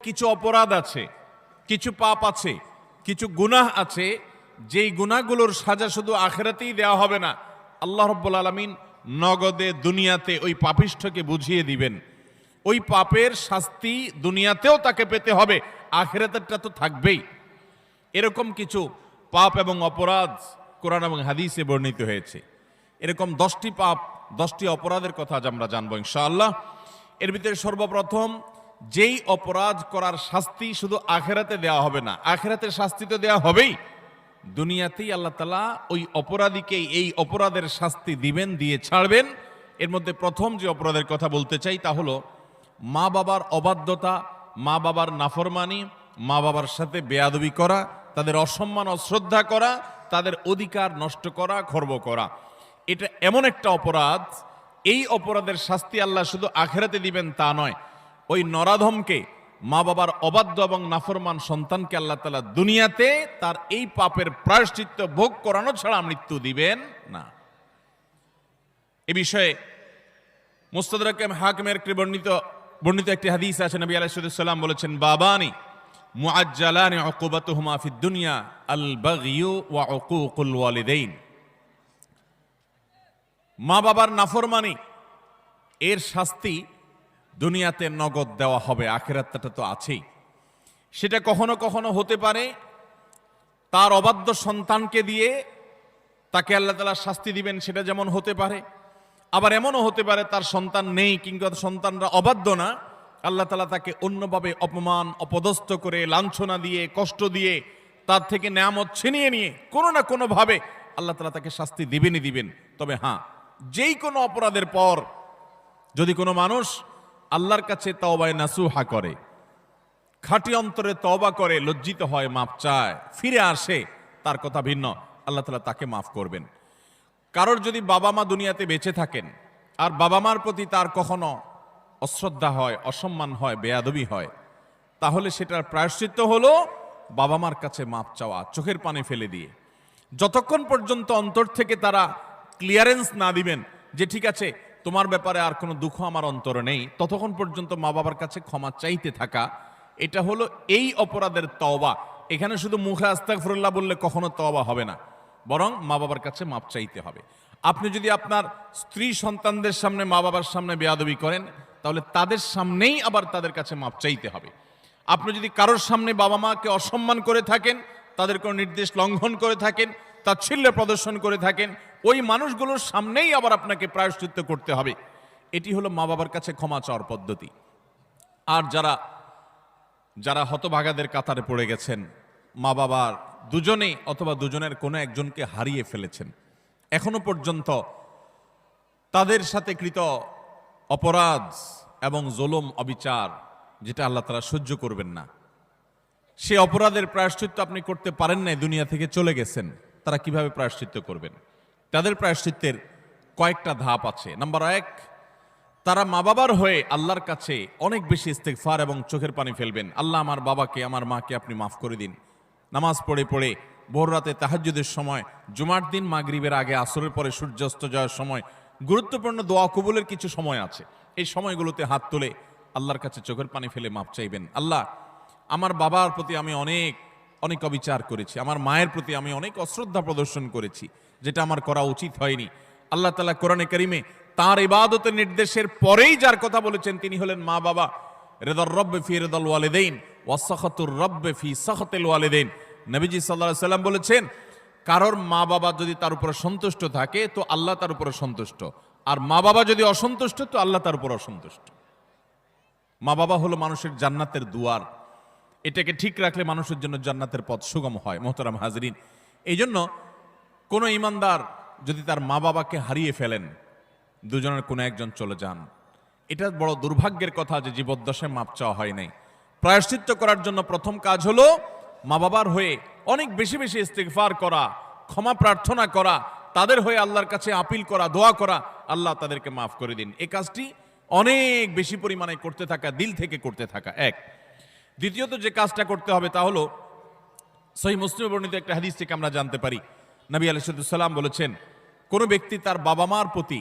কিছু অপরাধ আছে, কিছু পাপ আছে, কিছু গুনাহ আছে, যেই গুনাহগুলোর সাজা শুধু আখিরাতেই দেওয়া হবে না, আল্লাহ রাব্বুল আলামিন নগদে দুনিয়াতে ওই পাপিষ্ঠকে বুঝিয়ে দিবেন। ওই পাপের শাস্তি দুনিয়াতেও তাকে পেতে হবে, আখিরাতেরটা তো থাকবেই। এরকম কিছু পাপ এবং অপরাধ কোরআন এবং হাদিসে বর্ণিত হয়েছে। এরকম 10টি পাপ, 10টি অপরাধের কথা আজ আমরা জানবো ইনশাআল্লাহ। এর ভিতরে সর্বপ্রথম, যেই অপরাধ করার শাস্তি শুধু আখিরাতে দেওয়া হবে না, আখিরাতের শাস্তি তো দেওয়া হবেই, দুনিয়াতেই আল্লাহ তাআলা ওই অপরাধীকে এই অপরাধের শাস্তি দিবেন, দিয়ে ছাড়বেন। এর মধ্যে প্রথম যে অপরাধের কথা বলতে চাই তা হলো মা বাবার অবাধ্যতা, মা বাবার নাফরমানি, মা বাবার সাথে বেয়াদবি করা, তাদের অসম্মান অশ্রদ্ধা করা, তাদের অধিকার নষ্ট করা, খর্ব করা। এটা এমন একটা অপরাধ, এই অপরাধের শাস্তি আল্লাহ শুধু আখিরাতে দিবেন তা নয়, ওই নরাধমকে, মা বাবার অবাধ্য এবং নাফরমান সন্তানকে আল্লাহ তাআলা দুনিয়াতে তার এই পাপের প্রায়শ্চিত্ত ভোগ করানো ছাড়া মৃত্যু দিবেন না। এ বিষয়ে মুস্তাদরাক হাকিমের বর্ণিত একটি হাদিস আছে। নবী আলাইহিস সালাম বলেছেন, বাবানি মুআজ্জালানি উকুবাতুহুমা ফিদ দুনিয়া আল বাগয়ু ওয়া উকুকুল ওয়ালিদাইন। মা বাবার নাফরমানি এর শাস্তি দুনিয়াতে নগদ দেওয়া হবে, আখিরাতটা তো আছেই। সেটা কখনো কখনো হতে পারে তার অবাধ্য সন্তানকে দিয়ে তাকে আল্লাহ তাআলা শাস্তি দিবেন, সেটা যেমন হতে পারে। আবার এমনও হতে পারে তার সন্তান নেই কিংবা সন্তানরা অবাধ্য না, আল্লাহ তাআলা তাকে অন্যভাবে অপমান অপদস্থ করে, লাঞ্ছনা দিয়ে, কষ্ট দিয়ে, তার থেকে নেয়ামত ছিনিয়ে নিয়ে কোনো না কোনোভাবে আল্লাহ তাআলা তাকে শাস্তি দিবেনই দিবেন। তবে হ্যাঁ, যেই কোনো অপরাধের পর যদি কোনো মানুষ আল্লাহর কাছে তওবায়ে নাসুহা করে, খাঁটি অন্তরে তওবা করে, লজ্জিত হয়, মাপ চায়, ফিরে আসে, তার কথা ভিন্ন, আল্লাহ তাআলা তাকে মাফ করবেন। কারোর যদি বাবা মা দুনিয়াতে বেঁচে থাকেন আর বাবা মার প্রতি তার কখনো অশ্রদ্ধা হয়, অসম্মান হয়, বেয়াদবি হয়, তাহলে সেটার প্রায়শ্চিত্ত হলো বাবা মার কাছে মাপ চাওয়া, চোখের পানি ফেলে দিয়ে। যতক্ষণ পর্যন্ত অন্তর থেকে তারা ক্লিয়ারেন্স না দিবেন যে ঠিক আছে তোমার ব্যাপারে আর কোনো দুঃখ আমার অন্তরে নেই, ততক্ষণ পর্যন্ত মা বাবার কাছে ক্ষমা চাইতে থাকা, এটা হলো এই অপরাধের তওবা। এখানে শুধু মুখে আস্তাগফিরুল্লাহ বললে কখনো তওবা হবে না, বরং মা বাবার কাছে মাপ চাইতে হবে। আপনি যদি আপনার স্ত্রী সন্তানদের সামনে, মা বাবার সামনে বেয়াদবি করেন, তাহলে তাদের সামনেই আবার তাদের কাছে মাপ চাইতে হবে। আপনি যদি কারোর সামনে বাবা মাকে অসম্মান করে থাকেন, তাদের কোনো নির্দেশ লঙ্ঘন করে থাকেন, তাচ্ছিল্য প্রদর্শন করে থাকেন, ওই মানুষগুলোর সামনেই আবার আপনাকে প্রায়শ্চিত্ত করতে হবে। এটি হলো মা বাবার কাছে ক্ষমা চাওয়ার পদ্ধতি। আর যারা হতভাগাদের কাতারে পড়ে গেছেন, মা বাবার দুজনেই অথবা দুজনের কোনো একজনকে হারিয়ে ফেলেছেন, এখনো পর্যন্ত তাদের সাথে কৃত অপরাধ এবং জুলুম, অবিচার, যেটা আল্লাহ তাআলা সহ্য করবেন না, সে অপরাধের প্রায়শ্চিত্ত আপনি করতে পারেন নাই, দুনিয়া থেকে চলে গেছেন, তারা কিভাবে প্রায়শ্চিত্ত করবেন? তাদের প্রায়শ্চিত্তের কয়েকটা ধাপ আছে। নাম্বার 1, তারা মা বাবার হয়ে আল্লাহর কাছে অনেক বেশি ইস্তেগফার এবং চোখের পানি ফেলবেন। আল্লাহ, আমার বাবাকে, আমার মাকে আপনি মাফ করে দিন। নামাজ পড়ে পড়ে ভোর রাতে তাহাজ্জুদের সময়, জুমার দিন মাগরিবের আগে, আসরের পরে সূর্যাস্ত যাওয়ার সময়, গুরুত্বপূর্ণ দোয়া কবুলের কিছু সময় আছে, এই সময়গুলোতে হাত তুলে আল্লাহর কাছে চোখের পানি ফেলে মাপ চাইবেন। আল্লাহ, আমার বাবার প্রতি আমি অনেক অনেক অবিচার করেছি, আমার মায়ের প্রতি আমি অনেক অশ্রদ্ধা প্রদর্শন করেছি, যেটা আমার করা উচিত হয়নি। আল্লাহ তাআলা কোরআনে কারিমে তার ইবাদতের নির্দেশের পরেই যার কথা বলেছেন তিনি হলেন মা বাবা। রিদার রব্বি ফি রিদাল ওয়ালিদাইন ওয়া সাখাতুর রব্বি ফি সাখাতিল ওয়ালিদাইন। নবীজি সাল্লাল্লাহু আলাইহি সাল্লাম বলেছেন, কারোর মা বাবা যদি তার উপরে সন্তুষ্ট থাকে তো আল্লাহ তার উপরে সন্তুষ্ট, আর মা বাবা যদি অসন্তুষ্ট তো আল্লাহ তার উপর অসন্তুষ্ট। মা বাবা হলো মানুষের জান্নাতের দুয়ার, এটাকে ঠিক রাখলে মানুষের জন্য জান্নাতের পথ সুগম হয়। মোহতারাম হাজরিন, এই জন্য কোনো ইমানদার যদি তার মা বাবাকে হারিয়ে ফেলেন, দুজনের কোনো একজন চলে যান, এটা বড় দুর্ভাগ্যের কথা যে জীবদ্দশায় মাপ চাওয়া হয় নাই। প্রায়শ্চিত্ত করার জন্য প্রথম কাজ হলো মা বাবার হয়ে অনেক বেশি বেশি ইস্তিগফার করা, ক্ষমা প্রার্থনা করা, তাদের হয়ে আল্লাহর কাছে আপিল করা, দোয়া করা, আল্লাহ তাদেরকে মাফ করে দিন। এই কাজটি অনেক বেশি পরিমাণে করতে থাকা, দিল থেকে করতে থাকা এক। দ্বিতীয়ত যে কাজটা করতে হবে তা হলো সহিহ মুসলিমে বর্ণিত একটা হাদিস থেকে আমরা জানতে পারি, নবী আলাইহিস সালাম বলেছেন, কোন ব্যক্তি তার বাবা মার প্রতি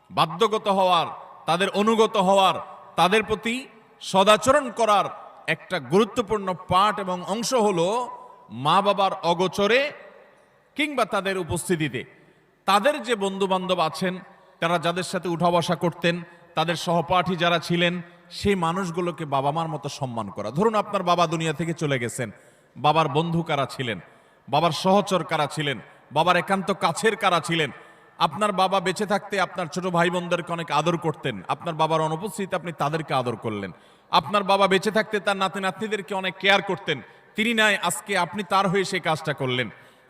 বাধ্যগত হওয়ার, তাদের অনুগত হওয়ার, তাদের প্রতি সদাচরণ করার একটা গুরুত্বপূর্ণ পার্ট এবং অংশ হলো মা বাবার অগোচরে কিংবা তাদের উপস্থিতিতে তাদের যে বন্ধু বান্ধব আছেন, তারা যাদের সাথে উঠা বসা করতেন, তাদের সহপাঠী যারা ছিলেন, সেই মানুষগুলোকে বাবা মার মতো সম্মান করা। ধরুন আপনার বাবা দুনিয়া থেকে চলে গেছেন, বাবার বন্ধু কারা ছিলেন, বাবার সহচর কারা ছিলেন, বাবার একান্ত কাছের কারা ছিলেন। আপনার বাবা বেঁচে থাকতে আপনার ছোট ভাই বোনদেরকে অনেক আদর করতেন, আপনার বাবার অনুপস্থিতিতে আপনি তাদেরকে আদর করলেন। আপনার বাবা বেঁচে থাকতে তার নাতি নাতনিদেরকে অনেক কেয়ার করতেন, তিনি নাই, আজকে আপনি তার হয়ে সেই কাজটা করলেন।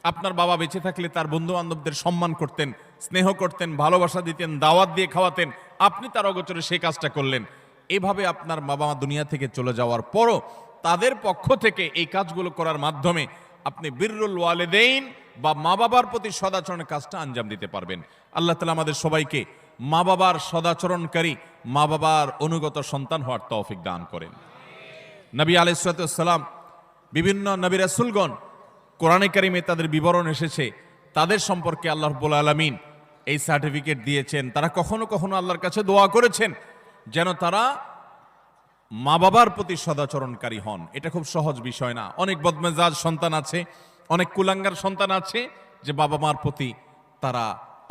আপনার বাবা বেঁচে থাকলে তার বন্ধু বান্ধবদের সম্মান করতেন, স্নেহ করতেন, ভালোবাসা দিতেন, দাওয়াত দিয়ে খাওয়াতেন, আপনি তার অগোচরে সেই কাজটা করলেন। এভাবে আপনার বাবা মা দুনিয়া থেকে চলে যাওয়ার পরও তাদের পক্ষ থেকে এই কাজগুলো করার মাধ্যমে আপনি বিররুল ওয়ালিদাইন বা মা বাবার প্রতি সদাচরণের কাজটা আঞ্জাম দিতে পারবেন। আল্লাহ তাআলা আমাদের সবাইকে মা বাবার সদাচরণকারী, মা বাবার অনুগত সন্তান হওয়ার তৌফিক দান করেন। নবী আলাইহিস সালাম, বিভিন্ন নবী রাসূলগণ কোরআনে কারিমে তাদের বিবরণ এসেছে, তাদের সম্পর্কে আল্লাহ রাব্বুল আলামিন এই সার্টিফিকেট দিয়েছেন। তারা কখনো কখনো আল্লাহর কাছে দোয়া করেছেন যেন তারা মা বাবার প্রতি সদাচরণকারী হন। এটা খুব সহজ বিষয় না। অনেক বদমেজাজ সন্তান আছে, অনেক কুলাঙ্গার সন্তান আছে যে বাবা মার প্রতি তারা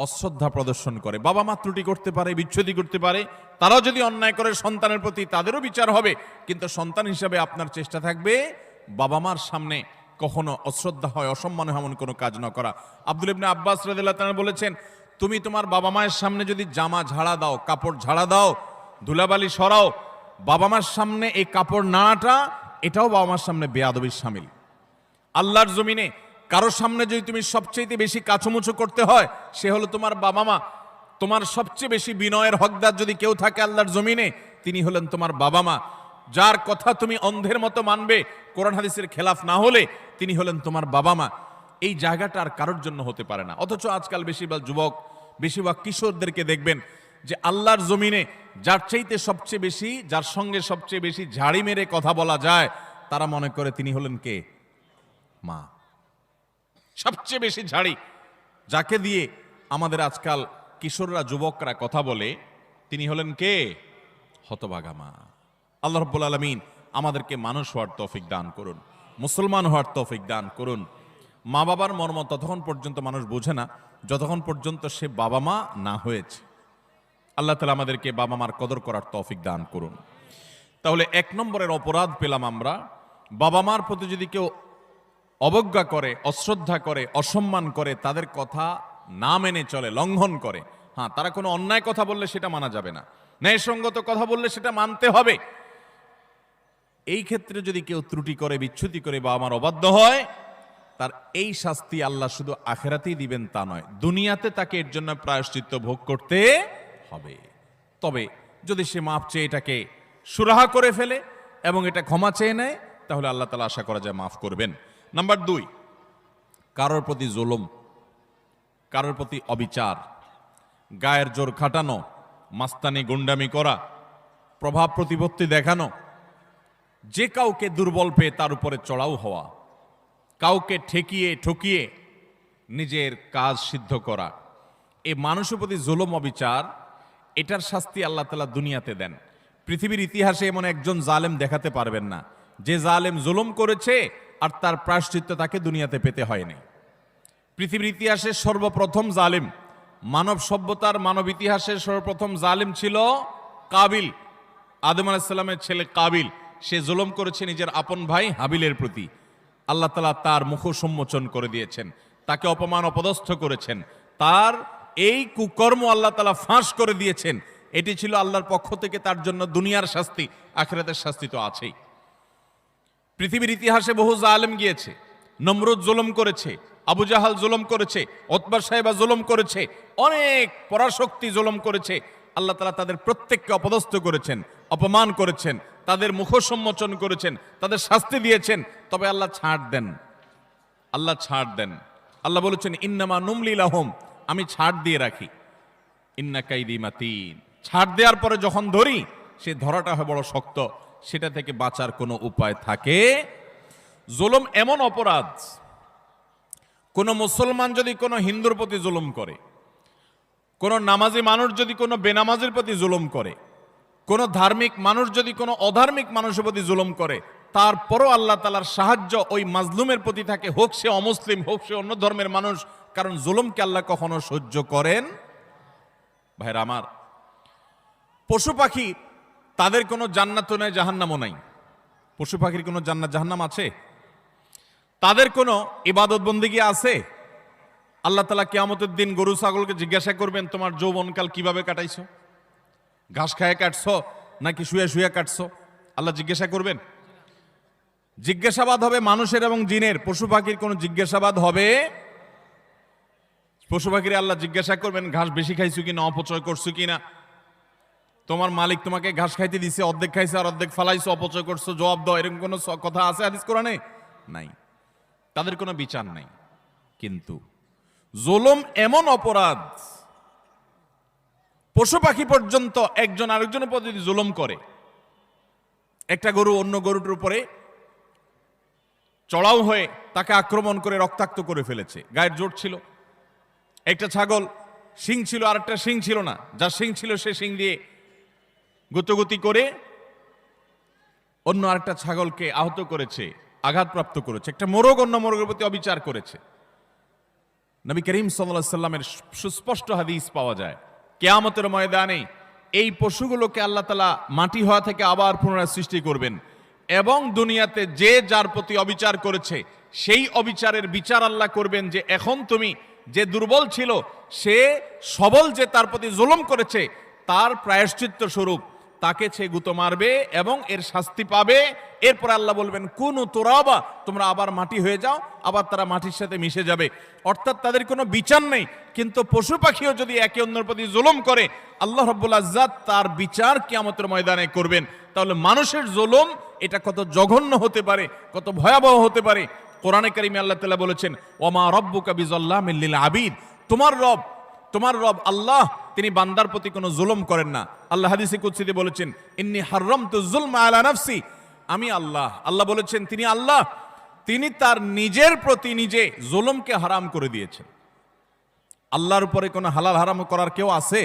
অশ্রদ্ধা প্রদর্শন করে। বাবা মা ত্রুটি করতে পারে, বিচ্ছুতি করতে পারে, তারাও যদি অন্যায় করে সন্তানের প্রতি তাদেরও বিচার হবে, কিন্তু সন্তান হিসাবে আপনার চেষ্টা থাকবে বাবা মার সামনে কখনো অশ্রদ্ধা হয়, অসম্মান হয় এমন কোনো কাজ না করা। আব্দুল ইবনে আব্বাস রাদিয়াল্লাহু তাআলা বলেছেন, তুমি তোমার বাবা মায়ের সামনে যদি জামা ঝাড়া দাও, কাপড় ঝাড়া দাও, ধুলাবালি সরাও, বাবা মার সামনে এই কাপড় নাড়াটা এটাও বাবা মার সামনে বেয়াদবির শামিল। আল্লাহর জমিনে কারোর সামনে যদি তুমি সবচেয়ে বেশি কাচুমুচু করতে হয়, সে হলো তোমার বাবা মা। তোমার সবচেয়ে বেশি বিনয়ের হকদার যদি কেউ থাকে আল্লাহর জমিনে, তিনি হলেন তোমার বাবা মা। যার কথা তুমি অন্ধের মতো মানবে, কোরআন হাদিসের খেলাফ না হলে, তিনি হলেন তোমার বাবা মা। এই জায়গাটা আর কারোর জন্য হতে পারে না। অথচ আজকাল বেশিরভাগ যুবক, বেশিরভাগ কিশোরদেরকে দেখবেন যে আল্লাহর জমিনে যার চাইতে সবচেয়ে বেশি, যার সঙ্গে সবচেয়ে বেশি ঝাড়ি মেরে কথা বলা যায়, তারা মনে করে তিনি হলেন কে? মা। সবচেয়ে বেশি ঝাড়ি যাকে দিয়ে আমাদের আজকাল কিশোররা, যুবকরা কথা বলে, তিনি হলেন কে? হতভাগা মা। আল্লাহ রাব্বুল আলামিন আমাদেরকে মানুষ হওয়ার তৌফিক দান করুন, মুসলমান হওয়ার তৌফিক দান করুন। মা বাবার মর্ম ততক্ষণ পর্যন্ত মানুষ বোঝে না যতক্ষণ পর্যন্ত সে বাবা মা না হয়েছে। আল্লাহ তাআলা আমাদেরকে বাবা মার কদর করার তৌফিক দান করুন। তাহলে এক নম্বরের অপরাধ পেলাম আমরা, বাবা মার প্রতি যদি কেউ অবজ্ঞা করে, অশ্রদ্ধা করে, অসম্মান করে, তাদের কথা না মেনে চলে, লঙ্ঘন করে। হ্যাঁ, তারা কোনো অন্যায় কথা বললে সেটা মানা যাবে না, ন্যায়সঙ্গত কথা বললে সেটা মানতে হবে। এই ক্ষেত্রে যদি কেউ ত্রুটি করে, বিচ্যুতি করে, বাবা মার অবাধ্য হয়, তার এই শাস্তি আল্লাহ শুধু আখিরাতেই দিবেন তা নয়, দুনিয়াতে তাকে এর জন্য প্রায়শ্চিত্ত ভোগ করতে হবে। তবে যদি সে মাপ চেয়ে এটাকে সুরাহা করে ফেলে এবং এটা ক্ষমা চেয়ে নেয়, তাহলে আল্লাহ তাআলা আশা করা যায় মাফ করবেন। নাম্বার 2, কারোর প্রতি জুলুম, কারোর প্রতি অবিচার, গায়ের জোর খাটানো, মাস্তানি গুন্ডামি করা, প্রভাব প্রতিপত্তি দেখানো, যে কাউকে দুর্বল পেয়ে তার উপরে চড়াও হওয়া, কাউকে ঠেকিয়ে ঠকিয়ে নিজের কাজ সিদ্ধ করা, এই মানুষের প্রতি জুলুম, অবিচার, এটার শাস্তি আল্লাহ তাআলা দুনিয়াতে দেন। পৃথিবীর ইতিহাসে এমন একজন জালেম দেখাতে পারবেন না যে জালেম জুলুম করেছে আর তার প্রায়শ্চিত্ত তাকে দুনিয়াতে পেতে হয়নি। পৃথিবীর ইতিহাসে সর্বপ্রথম জালেম, মানব সভ্যতার, মানব ইতিহাসের সর্বপ্রথম জালেম ছিল কাবিল, আদম আলাইহিস সালামের ছেলে কাবিল। সে জুলুম করেছে নিজের আপন ভাই হাবিলের প্রতি। আল্লাহ তাআলা তার মুখ সম্মোচন করে দিয়েছেন, তাকে অপমান অপদস্থ করেছেন, তার এই কুকর্ম আল্লাহ তাআলা ফাঁস করে দিয়েছেন। এটি ছিল আল্লাহর পক্ষ থেকে তার জন্য দুনিয়ার শাস্তি, আখিরাতের শাস্তি তো আছেই। পৃথিবীর ইতিহাসে বহু জালেম গিয়েছে, নমরুদ জুলুম করেছে, আবু জাহাল জুলুম করেছে, উতবা সাহেবা জুলুম করেছে, অনেক পরাশক্তি জুলুম করেছে। আল্লাহ তাআলা তাদের প্রত্যেককে অপদস্থ করেছেন, অপমান করেছেন, তাদের মুখ সম্মোচন করেছেন, তাদের শাস্তি দিয়েছেন। তবে আল্লাহ ছাড় দেন, আল্লাহ ছাড় দেন। আল্লাহ বলেছেন, ইন্নামা নুমলি লাহুম, আমি ছাড় দিয়ে রাখি, ইন্না কাইদি মাতিন। ছাড় দেওয়ার পরে যখন ধরি, সে ধরাটা হয় বড় শক্ত, সেটা থেকে বাঁচার কোনো উপায় থাকে। জুলুম এমন অপরাধ, কোন মুসলমান যদি কোনো হিন্দুর প্রতি জুলুম করে, কোন নামাজি মানুষ যদি কোনো বেনামাজির প্রতি জুলুম করে, কোন ধার্মিক মানুষ যদি কোনো অধার্মিক মানুষের প্রতি জুলুম করে, তারপরও আল্লাহ তাআলার সাহায্য ওই মাজলুমের প্রতি থাকে, হোক সে অমুসলিম, হোক সে অন্য ধর্মের মানুষ, কারণ জুলুমকে আল্লাহ কখনো সহ্য করেন। ভাইরা আমার, পশু পাখি তাদের কোনো জান্নাতও নাই, জাহান্নামও নাই। পশু পাখির কোনো জান্নাত জাহান্নাম আছে? তাদের কোনো ইবাদত বন্দেগী আছে? আল্লাহ তাআলা কিয়ামতের দিন গরু ছাগলকে জিজ্ঞাসা করবেন, তোমার যৌবনকাল কিভাবে কাটাইছো? ঘাস খায় কাটছো নাকি শুয়ে শুয়ে কাটছো? আল্লাহ জিজ্ঞাসা করবেন। জিজ্ঞাসাবাদ হবে মানুষের এবং জিনের। পশু পাখির কোনো জিজ্ঞাসাবাদ হবে? পশু পাখির আল্লাহ জিজ্ঞাসা করবেন, ঘাস বেশি খাইছো কিনা, অপচয় করছো কিনা? তোমার মালিক তোমাকে ঘাস খাইতে দিছে, অর্ধেক খাইছে আর অর্ধেক ফালাইছো, অপচয় করছো, জবাব দাও। এরকম কোনো কথা আছে হাদিস কোরআনে? নাই। তাদের কোনো বিচার নাই। কিন্তু জুলুম এমন অপরাধ, পশু পাখি পর্যন্ত একজন আরেকজনের উপর যদি জুলুম করে, একটা গরু অন্য গরুটার উপরে চড়াও হয়ে তাকে আক্রমণ করে রক্তাক্ত করে ফেলেছে, গায়ের জোর ছিল। একটা ছাগল শিং ছিল আর একটা শিং ছিল না, যার শিং ছিল সে শিং দিয়ে গুতগুতি করে অন্য আরেকটা ছাগলকে আহত করেছে, আঘাতপ্রাপ্ত করেছে। একটা মোরগ অন্য মোরগের প্রতি অবিচার করেছে। নবী করিম সাল্লাল্লাহু আলাইহি সাল্লামের সুস্পষ্ট হাদিস পাওয়া যায়, কিয়ামতের ময়দানে এই পশুগুলোকে আল্লাহ তাআলা মাটি হওয়া থেকে আবার পুনরায় সৃষ্টি করবেন এবং দুনিয়াতে যে যার প্রতি অবিচার করেছে সেই অবিচারের বিচার আল্লাহ করবেন, যে এখন তুমি যে দুর্বল ছিল সে সবল যে তার প্রতি জুলুম করেছে, তার প্রায়শ্চিত্ত স্বরূপ তাকে সে গুঁতো মারবে এবং এর শাস্তি পাবে। এরপর আল্লাহ বলবেন, কুনু তুরাবা, তোমরা আবার মাটি হয়ে যাও, আবার তারা মাটির সাথে মিশে যাবে। অর্থাৎ তাদের কোনো বিচার নেই। কিন্তু পশু পাখিও যদি একে অন্যের প্রতি জুলুম করে, আল্লাহ রাব্বুল ইজ্জত তার বিচার কিয়ামতের ময়দানে করবেন। তাহলে মানুষের জুলুম এটা কত জঘন্য হতে পারে, কত ভয়াবহ হতে পারে। কোরআনে কারিমে আল্লাহ তাআলা বলেছেন, ওমা রব্বুকা বিযাল্লামিল লিল আবিদ, তোমার রব আল্লাহ তিনি বান্দার প্রতি কোনো জুলুম করেন না। আল্লাহ হাদিসে কুদসিতে বলেছেন, ইন্নী হাররামতু যুলমা আলা নাফসি, আমি আল্লাহ বলেছেন তিনি আল্লাহ, তিনি তার নিজের প্রতি নিজে জুলুমকে হারাম করে দিয়েছেন। আল্লাহর উপরে কোনো হালাল হারাম করার কেউ আছে?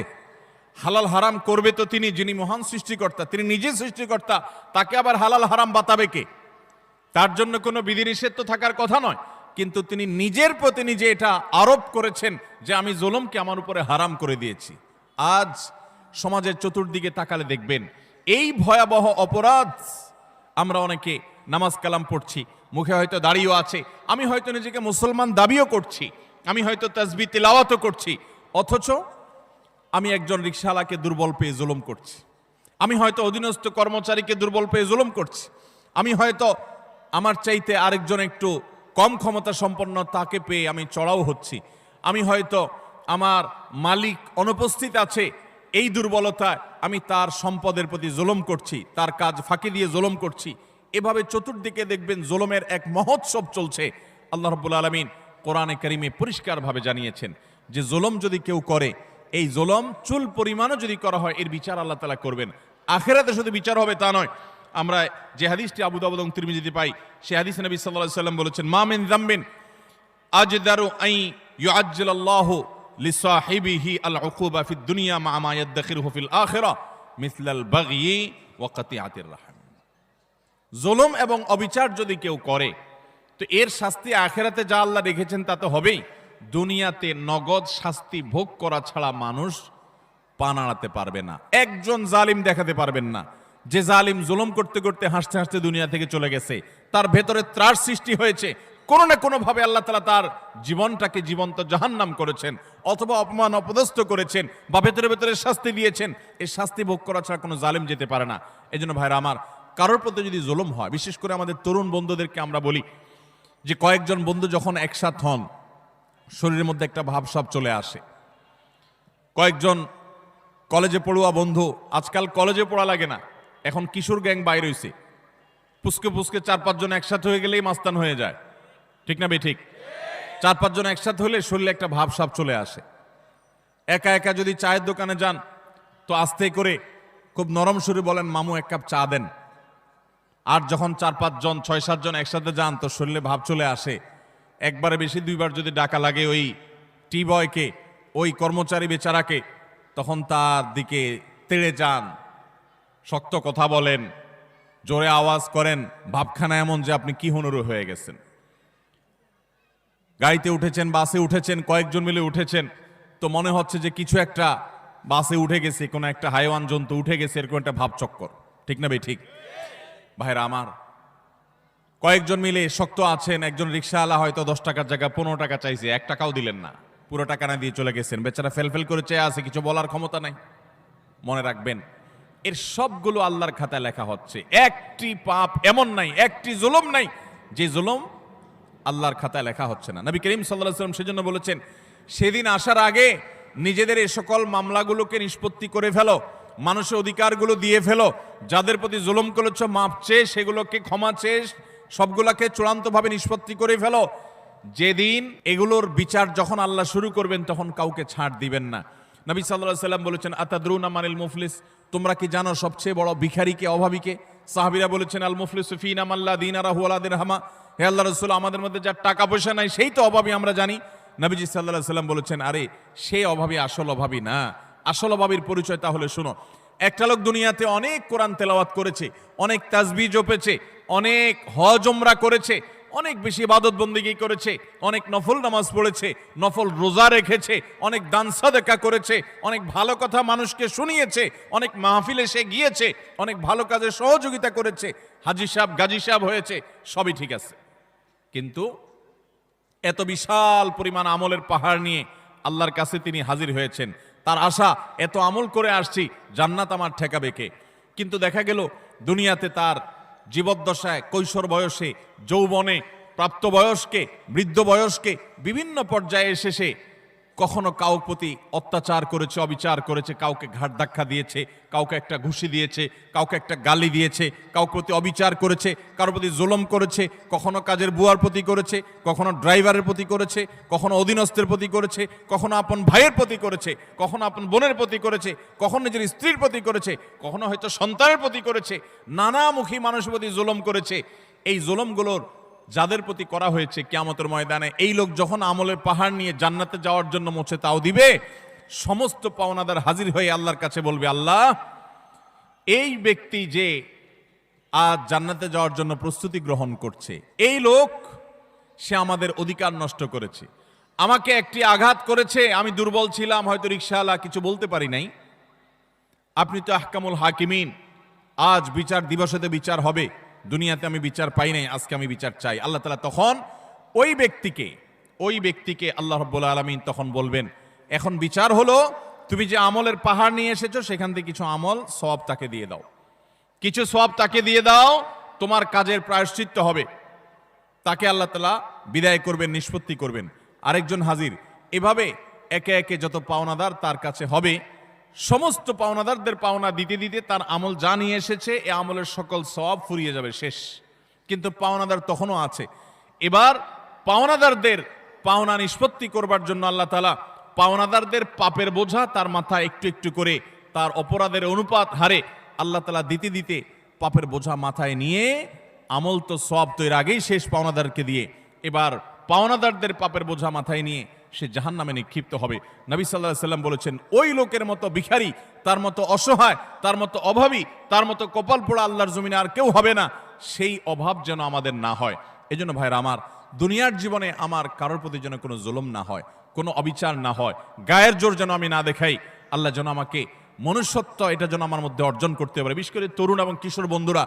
হালাল হারাম করবে তো তিনি, যিনি মহান সৃষ্টিকর্তা, তিনি নিজে সৃষ্টিকর্তা, তাকে আবার হালাল হারাম বাতাবে কে? তার জন্য কোনো বিধিনিষেধ তো থাকার কথা নয়, কিন্তু তিনি নিজের প্রতি নিজে এটা আরোপ করেছেন যে আমি জুলুমকে আমার উপরে হারাম করে দিয়েছি। আজ সমাজের চতুর্দিকে তাকালে দেখবেন এই ভয়াবহ অপরাধ। আমরা অনেকে নামাজ কালাম পড়ছি, মুখে হয়তো দাড়িও আছে, আমি হয়তো নিজেকে মুসলমান দাবিও করছি, আমি হয়তো তাসবিহ তিলাওয়াতও করছি, অথচ আমি একজন রিকশাওয়ালাকে দুর্বল পেয়ে জুলুম করছি, আমি হয়তো অধীনস্থ কর্মচারীকে দুর্বল পেয়ে জুলুম করছি, আমি হয়তো আমার চাইতে আরেকজন একটু কম ক্ষমতা সম্পন্ন তাকে পেয়ে আমি চড়াও হচ্ছি, আমি হয়তো আমার মালিক অনুপস্থিত আছে এই দুর্বলতায় আমি তার সম্পদের প্রতি জুলুম করছি, তার কাজ ফাঁকি দিয়ে জুলুম করছি। এভাবে চতুর্দিকে দেখবেন জুলুমের এক মহোৎসব চলছে। আল্লাহ রাব্বুল আলামিন কোরআনে কারিমে পরিষ্কারভাবে জানিয়েছেন যে জুলুম যদি কেউ করে, এই জুলুম চুল পরিমাণও যদি করা হয়, এর বিচার আল্লাহ তাআলা করবেন। আখিরাতে শুধু বিচার হবে তা নয়, আমরা যে হাদিসটি আবু দাউদ এবং তিরমিজিতে পাই, সেই হাদিসে নবী সাল্লাল্লাহু আলাইহি ওয়াসাল্লাম বলেছেন, মা মিন যামবিন আজদারু আই ইউআজ্জিলাল্লাহু লিসাহিবিহি আল উকুবা ফিদ দুনিয়া মা মা ইয়াদখিরুহু ফিল আখিরাহ মিসলাল বাগয়ি ওয়া কাতিআতির রাহম। জুলুম এবং অবিচার যদি কেউ করে, তো এর শাস্তি আখিরাতে যা আল্লাহ রেখেছেন তা তো হবেই, দুনিয়াতে নগদ শাস্তি ভোগ করা ছাড়া মানুষ পা নাড়াতে পারবে না। একজন জালিম দেখাতে পারবেন না যে জালিম জুলুম করতে করতে হাসতে হাসতে দুনিয়া থেকে চলে গেছে, তার ভেতরে ত্রাস সৃষ্টি হয়েছে, কোনো না কোনো ভাবে আল্লাহ তাআলা তার জীবনটাকে জীবন্ত জাহান্নাম করেছেন, অথবা অপমান অপদস্থ করেছেন, বা ভেতরে ভেতরে শাস্তি দিয়েছেন। এই শাস্তি ভোগ করা ছাড়া কোনো জালিম যেতে পারে না। এই জন্য ভাইরা আমার, কারোর প্রতি যদি জুলুম হয়, বিশেষ করে আমাদের তরুণ বন্ধুদেরকে আমরা বলি যে কয়েকজন বন্ধু যখন একসাথ হন, শরীরের মধ্যে একটা ভাবসাব চলে আসে। কয়েকজন কলেজে পড়ুয়া বন্ধু, আজকাল কলেজে পড়া লাগে না, এখন কিশোর গ্যাং বাইর হইছে, পুস্কে পুস্কে 4-5 জন একসাথে হয়ে গেলেই মাস্তান হয়ে যায়, ঠিক না বেঠিক? 4-5 জন একসাথে হলে শরীরে একটা ভাবসাব চলে আসে। একা একা যদি চায়ের দোকানে যান, তো আস্তে করে খুব নরম সুরে বলেন, মামু এক কাপ চা দেন। আর যখন 4-5 জন 6-7 জন একসাথে যান, তো শরীরে ভাব চলে আসে। একবারে বেশি 2বার যদি ডাকা লাগে ওই টি বয়কে, ওই কর্মচারী বেচারাকে, তখন তার দিকে তেড়ে যান, শক্ত কথা বলেন, জোরে আওয়াজ করেন, ভাবখানা এমন যে আপনি কি হুনুরু হয়ে গেছেন। গাড়িতে উঠেছেন, বাসে উঠেছেন, কয়েকজন মিলে উঠেছেন, তো মনে হচ্ছে যে কিছু একটা বাসে উঠে গেছে, কোনো একটা হাইওয়ান জন্তু উঠে গেছে, এরকম একটা ভাবচক্কর। ঠিক না ভাই? ঠিক ভাইরা আমার, কয়েকজন মিলে শক্ত আছেন, একজন রিক্সাওয়ালা হয়তো 10 টাকার জায়গায় 15 টাকা চাইছে, 1 টাকাও দিলেন না, পুরো টাকা না দিয়ে চলে গেছেন, বেচারা ফেলফেল করে চেয়ে আছে, কিছু বলার ক্ষমতা নাই। মনে রাখবেন, এর সবগুলো আল্লাহর খাতায় লেখা হচ্ছে। একটি পাপ এমন নাই, একটি জুলুম নাই যে জুলুম আল্লাহর খাতায় লেখা হচ্ছে না। নবী করিম সাল্লাল্লাহু আলাইহি ওয়াসাল্লাম সেজন্য বলেছেন, সেদিন আসার আগে নিজেদের এই সকল মামলাগুলোকে নিষ্পত্তি করে ফেলো, মানুষের অধিকারগুলো দিয়ে ফেলো, যাদের প্রতি জুলুম করেছো মাপ চেয়ে সেগুলোকে ক্ষমা চেয়ে সবগুলাকে চূড়ান্তভাবে নিষ্পত্তি করে ফেলো। যেদিন এগুলোর বিচার যখন আল্লাহ শুরু করবেন তখন কাউকে ছাড় দিবেন না। নবী সাল্লাল্লাহু আলাইহি ওয়াসাল্লাম বলেছেন, আতাদরুনা মানিল মুফলিস, তোমরা কি জানো সবচেয়ে বড় ভিখারিকে, অভাবীকে? সাহাবীরা বলেছেন, আল মুফলিসু ফিনা মাল্লা দিনারা ওয়ালা দিরহামা, হে আল্লাহর রাসূল, আমাদের মধ্যে যার টাকা পয়সা নাই সেই তো অভাবী আমরা জানি। নবীজি সাল্লাল্লাহু আলাইহি ওয়াসাল্লাম বলেছেন, আরে সেই অভাবী আসল অভাবী না, আসল অভাবীর পরিচয় তাহলে শোনো। একটা লোক দুনিয়াতে অনেক কোরআন তেলাওয়াত করেছে, অনেক তাসবিহ জপেছে, অনেক হজ উমরা করেছে, অনেক বেশি ইবাদত বন্দেগী করেছে, অনেক নফল নামাজ পড়েছে, নফল রোজা রেখেছে, অনেক দান সাদেকা করেছে, অনেক ভালো কথা মানুষকে শুনিয়েছে, অনেক মাহফিলে সে গিয়েছে, অনেক ভালো কাজে সহযোগিতা করেছে, হাজী সাহেব গাজী সাহেব হয়েছে, সবই ঠিক আছে। কিন্তু এত বিশাল পরিমাণ আমলের পাহাড় নিয়ে আল্লাহর কাছে তিনি হাজির হয়েছেন। তার আশা, এত আমল করে আসছি, জান্নাত আমার ঠেকাবে কে? কিন্তু দেখা গেল দুনিয়াতে তার জীবদ্দশায়, কৈশোর বয়সে, যৌবনে, প্রাপ্তবয়স্কে, বৃদ্ধ বয়স্কে, বিভিন্ন পর্যায়ে এসে সে কখনো কাউর প্রতি অত্যাচার করেছে, অবিচার করেছে, কাউকে ঘাট ধাক্কা দিয়েছে, কাউকে একটা ঘুষি দিয়েছে, কাউকে একটা গালি দিয়েছে, কাউর প্রতি অবিচার করেছে, কারোর প্রতি জুলুম করেছে, কখনো কাজের বুয়ার প্রতি করেছে, কখনো ড্রাইভারের প্রতি করেছে, কখনো অধীনস্থের প্রতি করেছে, কখনো আপন ভাইয়ের প্রতি করেছে, কখনো আপন বোনের প্রতি করেছে, কখনো নিজের স্ত্রীর প্রতি করেছে, কখনো হয়তো সন্তানের প্রতি করেছে, নানামুখী মানুষের প্রতি জুলুম করেছে। এই জুলুমগুলোর যাদের প্রতি করা হয়েছে, কিয়ামতের ময়দানে এই লোক যখন আমলের পাহাড় নিয়ে জান্নাতে যাওয়ার জন্য মোছে তাও দিবে, সমস্ত পাওনাদার হাজির হয়ে আল্লাহর কাছে বলবে, আল্লাহ, এই ব্যক্তি যে আজ জান্নাতে যাওয়ার জন্য প্রস্তুতি গ্রহণ করছে, এই লোক সে আমাদের অধিকার নষ্ট করেছে, আমাকে একটি আঘাত করেছে, আমি দুর্বল ছিলাম, হয়তো রিকশাওয়ালা, কিছু বলতে পারি নাই। আপনি তো আহকামুল হাকিমিন, আজ বিচার দিবসেতে বিচার হবে, দুনিয়াতে আমি বিচার পাই নাই, আজকে আমি বিচার চাই। আল্লাহ তাআলা তখন ওই ব্যক্তিকে আল্লাহ রাব্বুল আলামিন তখন বলবেন, এখন বিচার হলো, তুমি যে আমলের পাহাড় নিয়ে এসেছো সেখান থেকে কিছু আমল সওয়াব তাকে দিয়ে দাও, কিছু সওয়াব তাকে দিয়ে দাও, তোমার কাজের প্রায়শ্চিত্ত হবে। তাকে আল্লাহ তাআলা বিদায় করবেন, নিষ্পত্তি করবেন। আরেকজন হাজির, এভাবে একে একে যত পাওনাদার তার কাছে হবে, সমস্ত পাওনাদারদের পাওনা দিতে দিতে তার আমল যা নিয়ে এসেছে এ আমলের সকল সওয়াব ফুরিয়ে যাবে, শেষ। কিন্তু পাওনাদার তখনও আছে। এবার পাওনাদারদের পাওনা নিষ্পত্তি করবার জন্য আল্লাহ তাআলা পাওনাদারদের পাপের বোঝা তার মাথায় একটু একটু করে, তার অপরাধের অনুপাত হারে আল্লাহ তাআলা দিতে দিতে পাপের বোঝা মাথায় নিয়ে, আমল তো সওয়াব তো এর আগেই শেষ পাওনাদারকে দিয়ে, এবার পাওনাদারদের পাপের বোঝা মাথায় নিয়ে সে জাহান্নামে নিক্ষিপ্ত হবে। নবী সাল্লাল্লাহু আলাইহি ওয়াসাল্লাম বলেছেন, ওই লোকের মতো ভিখারি, তার মতো অসহায়, তার মতো অভাবী, তার মতো কপাল পোড়া আল্লাহর জমিনে আর কেউ হবে না। সেই অভাব যেন আমাদের না হয়। এজন্য ভাইরা আমার, দুনিয়ার জীবনে আমার কারোর প্রতি যেন কোনো জুলুম না হয়, কোনো অবিচার না হয়, গায়ের জোর যেন আমি না দেখাই। আল্লাহ যেন আমাকে মনুষ্যত্ব, এটা যেন আমার মধ্যে অর্জন করতে পারে। বিশেষ করে তরুণ এবং কিশোর বন্ধুরা,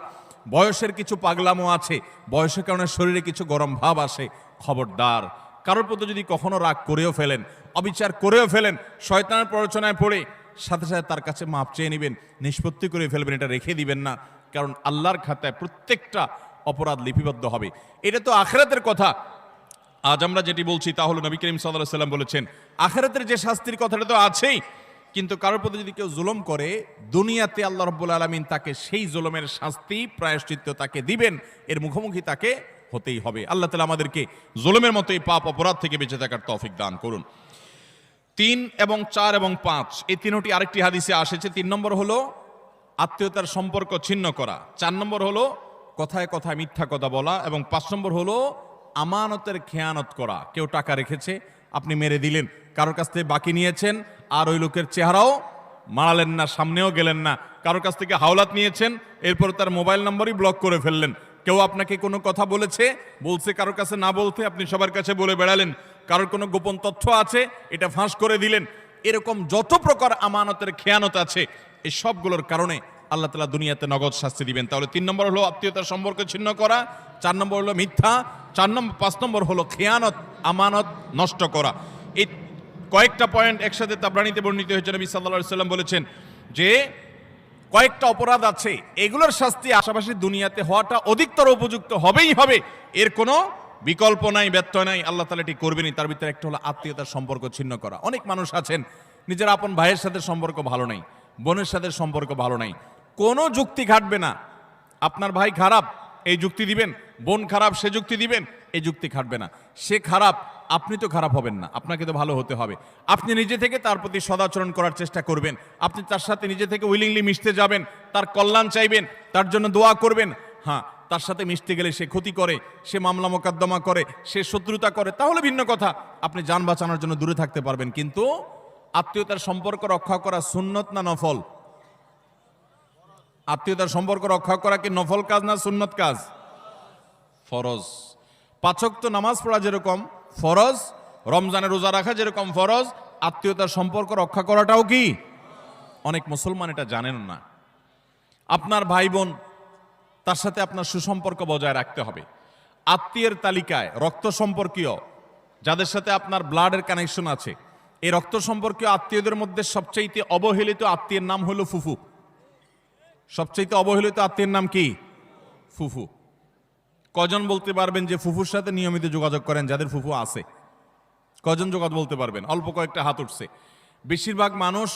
বয়সের কিছু পাগলামো আছে, বয়সের কারণে শরীরে কিছু গরম ভাব আসে, খবরদার, কারোর প্রতি যদি কখনো রাগ করেও ফেলেন, অবিচার করেও ফেলেন, শয়তানের প্ররোচনায় পড়ে সাথে সাথে তার কাছে মাপ চেয়ে নেবেন, নিষ্পত্তি করে ফেলবেন, এটা রেখে দিবেন না। কারণ আল্লাহর খাতায় প্রত্যেকটা অপরাধ লিপিবদ্ধ হবে। এটা তো আখিরাতের কথা। আজ আমরা যেটি বলছি তা হলো, নবী করিম সাল্লাল্লাহু আলাইহি ওয়াসাল্লাম বলেছেন, আখিরাতের যে শাস্তির কথাটা তো আছেই, কিন্তু কারোর প্রতি যদি কেউ জুলুম করে, দুনিয়াতে আল্লাহ রাব্বুল আলামিন তাকে সেই জুলুমের শাস্তি, প্রায়শ্চিত্ত তাকে দিবেন, এর মুখোমুখি তাকে হতেই হবে। আল্লাহ তাআলা আমাদেরকে জুলুমের মতো এই পাপ অপরাধ থেকে বেঁচে থাকার তৌফিক দান করুন। 3 এবং 4 এবং 5 এই তিনটি আরেকটি হাদিসে এসেছে। 3 নম্বর হলো আত্মীয়তার সম্পর্ক ছিন্ন করা, 4 নম্বর হলো কথায় কথায় মিথ্যা কথা বলা, এবং 5 নম্বর হলো আমানতের খেয়ানত করা। কেউ টাকা রেখেছে, আপনি মেরে দিলেন, কারোর কাছ থেকে বাকি নিয়েছেন, আর ওই লোকের চেহারাও মারালেন না, সামনেও গেলেন না, কারোর কাছ থেকে হাওলাত নিয়েছেন, এরপর তার মোবাইল নম্বরই ব্লক করে ফেললেন। কেউ আপনাকে কোনো কথা বলছে কারোর কাছে না বলতে আপনি সবার কাছে বলে বেড়ালেন, কারোর কোনো গোপন তথ্য আছে এটা ফাঁস করে দিলেন। এরকম যত প্রকার আমানতের খেয়ানত আছে এই সবগুলোর কারণে আল্লাহ তাআলা দুনিয়াতে নগদ শাস্তি দিবেন। তাহলে 3 নম্বর হলো আত্মীয়তার সম্পর্ক ছিন্ন করা, 4 নম্বর হলো মিথ্যা, 5 নম্বর হলো খেয়ানত, আমানত নষ্ট করা। এই কয়েকটা পয়েন্ট একসাথে তাবরানীতে বর্ণিত হয়েছে। নবী সাল্লাল্লাহু আলাইহি ওয়াসাল্লাম বলেছেন যে কয়েকটা অপরাধ আছে এগুলোর শাস্তি আশাপাশি দুনিয়াতে হওয়াটা অধিকতর উপযুক্ত হবেই হবে, এর কোনো বিকল্প নাই, ব্যত্যয় নাই, আল্লাহ তাআলা এটি করবেনই। তার ভিতরে একটা হলো আত্মীয়তার সম্পর্ক ছিন্ন করা। অনেক মানুষ আছেন নিজের আপন ভাইয়ের সাথে সম্পর্ক ভালো নাই, বোনের সাথে সম্পর্ক ভালো নাই, কোনো যুক্তি খাটবে না। আপনার ভাই খারাপ এই যুক্তি দিবেন, বোন খারাপ সে যুক্তি দিবেন, এই যুক্তি খাটবে না। সে খারাপ, আপনি তো খারাপ হবেন না, আপনাকে তো ভালো হতে হবে। আপনি নিজে থেকে তার প্রতি সদাচরণ করার চেষ্টা করবেন, আপনি তার সাথে নিজে থেকে উইলিংলি মিশতে যাবেন, তার কল্যাণ চাইবেন, তার জন্য দোয়া করবেন। হ্যাঁ, তার সাথে মিশতে গেলে সে ক্ষতি করে, সে মামলা মোকদ্দমা করে, সে শত্রুতা করে, তাহলে ভিন্ন কথা, আপনি যান বাঁচানোর জন্য দূরে থাকতে পারবেন। কিন্তু আত্মীয়তার সম্পর্ক রক্ষা করা সুন্নত না নফল? আত্মীয়তার সম্পর্ক রক্ষা করা কি নফল কাজ না সুন্নত কাজ? ফরজ। 5 ওয়াক্ত নামাজ পড়া যেরকম ফরজ, রমজানে রোজা রাখা যেরকম ফরজ, আত্মীয়তার সম্পর্ক রক্ষা করাটাও কি? অনেক মুসলমান এটা জানেন না। আপনার ভাই বোন, তার সাথে আপনার সুসম্পর্ক বজায় রাখতে হবে। আত্মীয়ের তালিকায় রক্ত সম্পর্কীয় যাদের সাথে আপনার ব্লাডের কানেকশন আছে, এই রক্ত সম্পর্কীয় আত্মীয়দের মধ্যে সবচাইতে অবহেলিত আত্মীয়ের নাম হলো ফুফু। সবচাইতে অবহেলিত আত্মীয়ের নাম কি? ফুফু। কজন বলতে পারবেন যে ফুফুর সাথে নিয়মিত যোগাযোগ করেন? যাদের ফুফু আছে কজন যোগাযোগ বলতে পারবেন? অল্প কয়েকটা হাত উঠছে। বেশিরভাগ মানুষ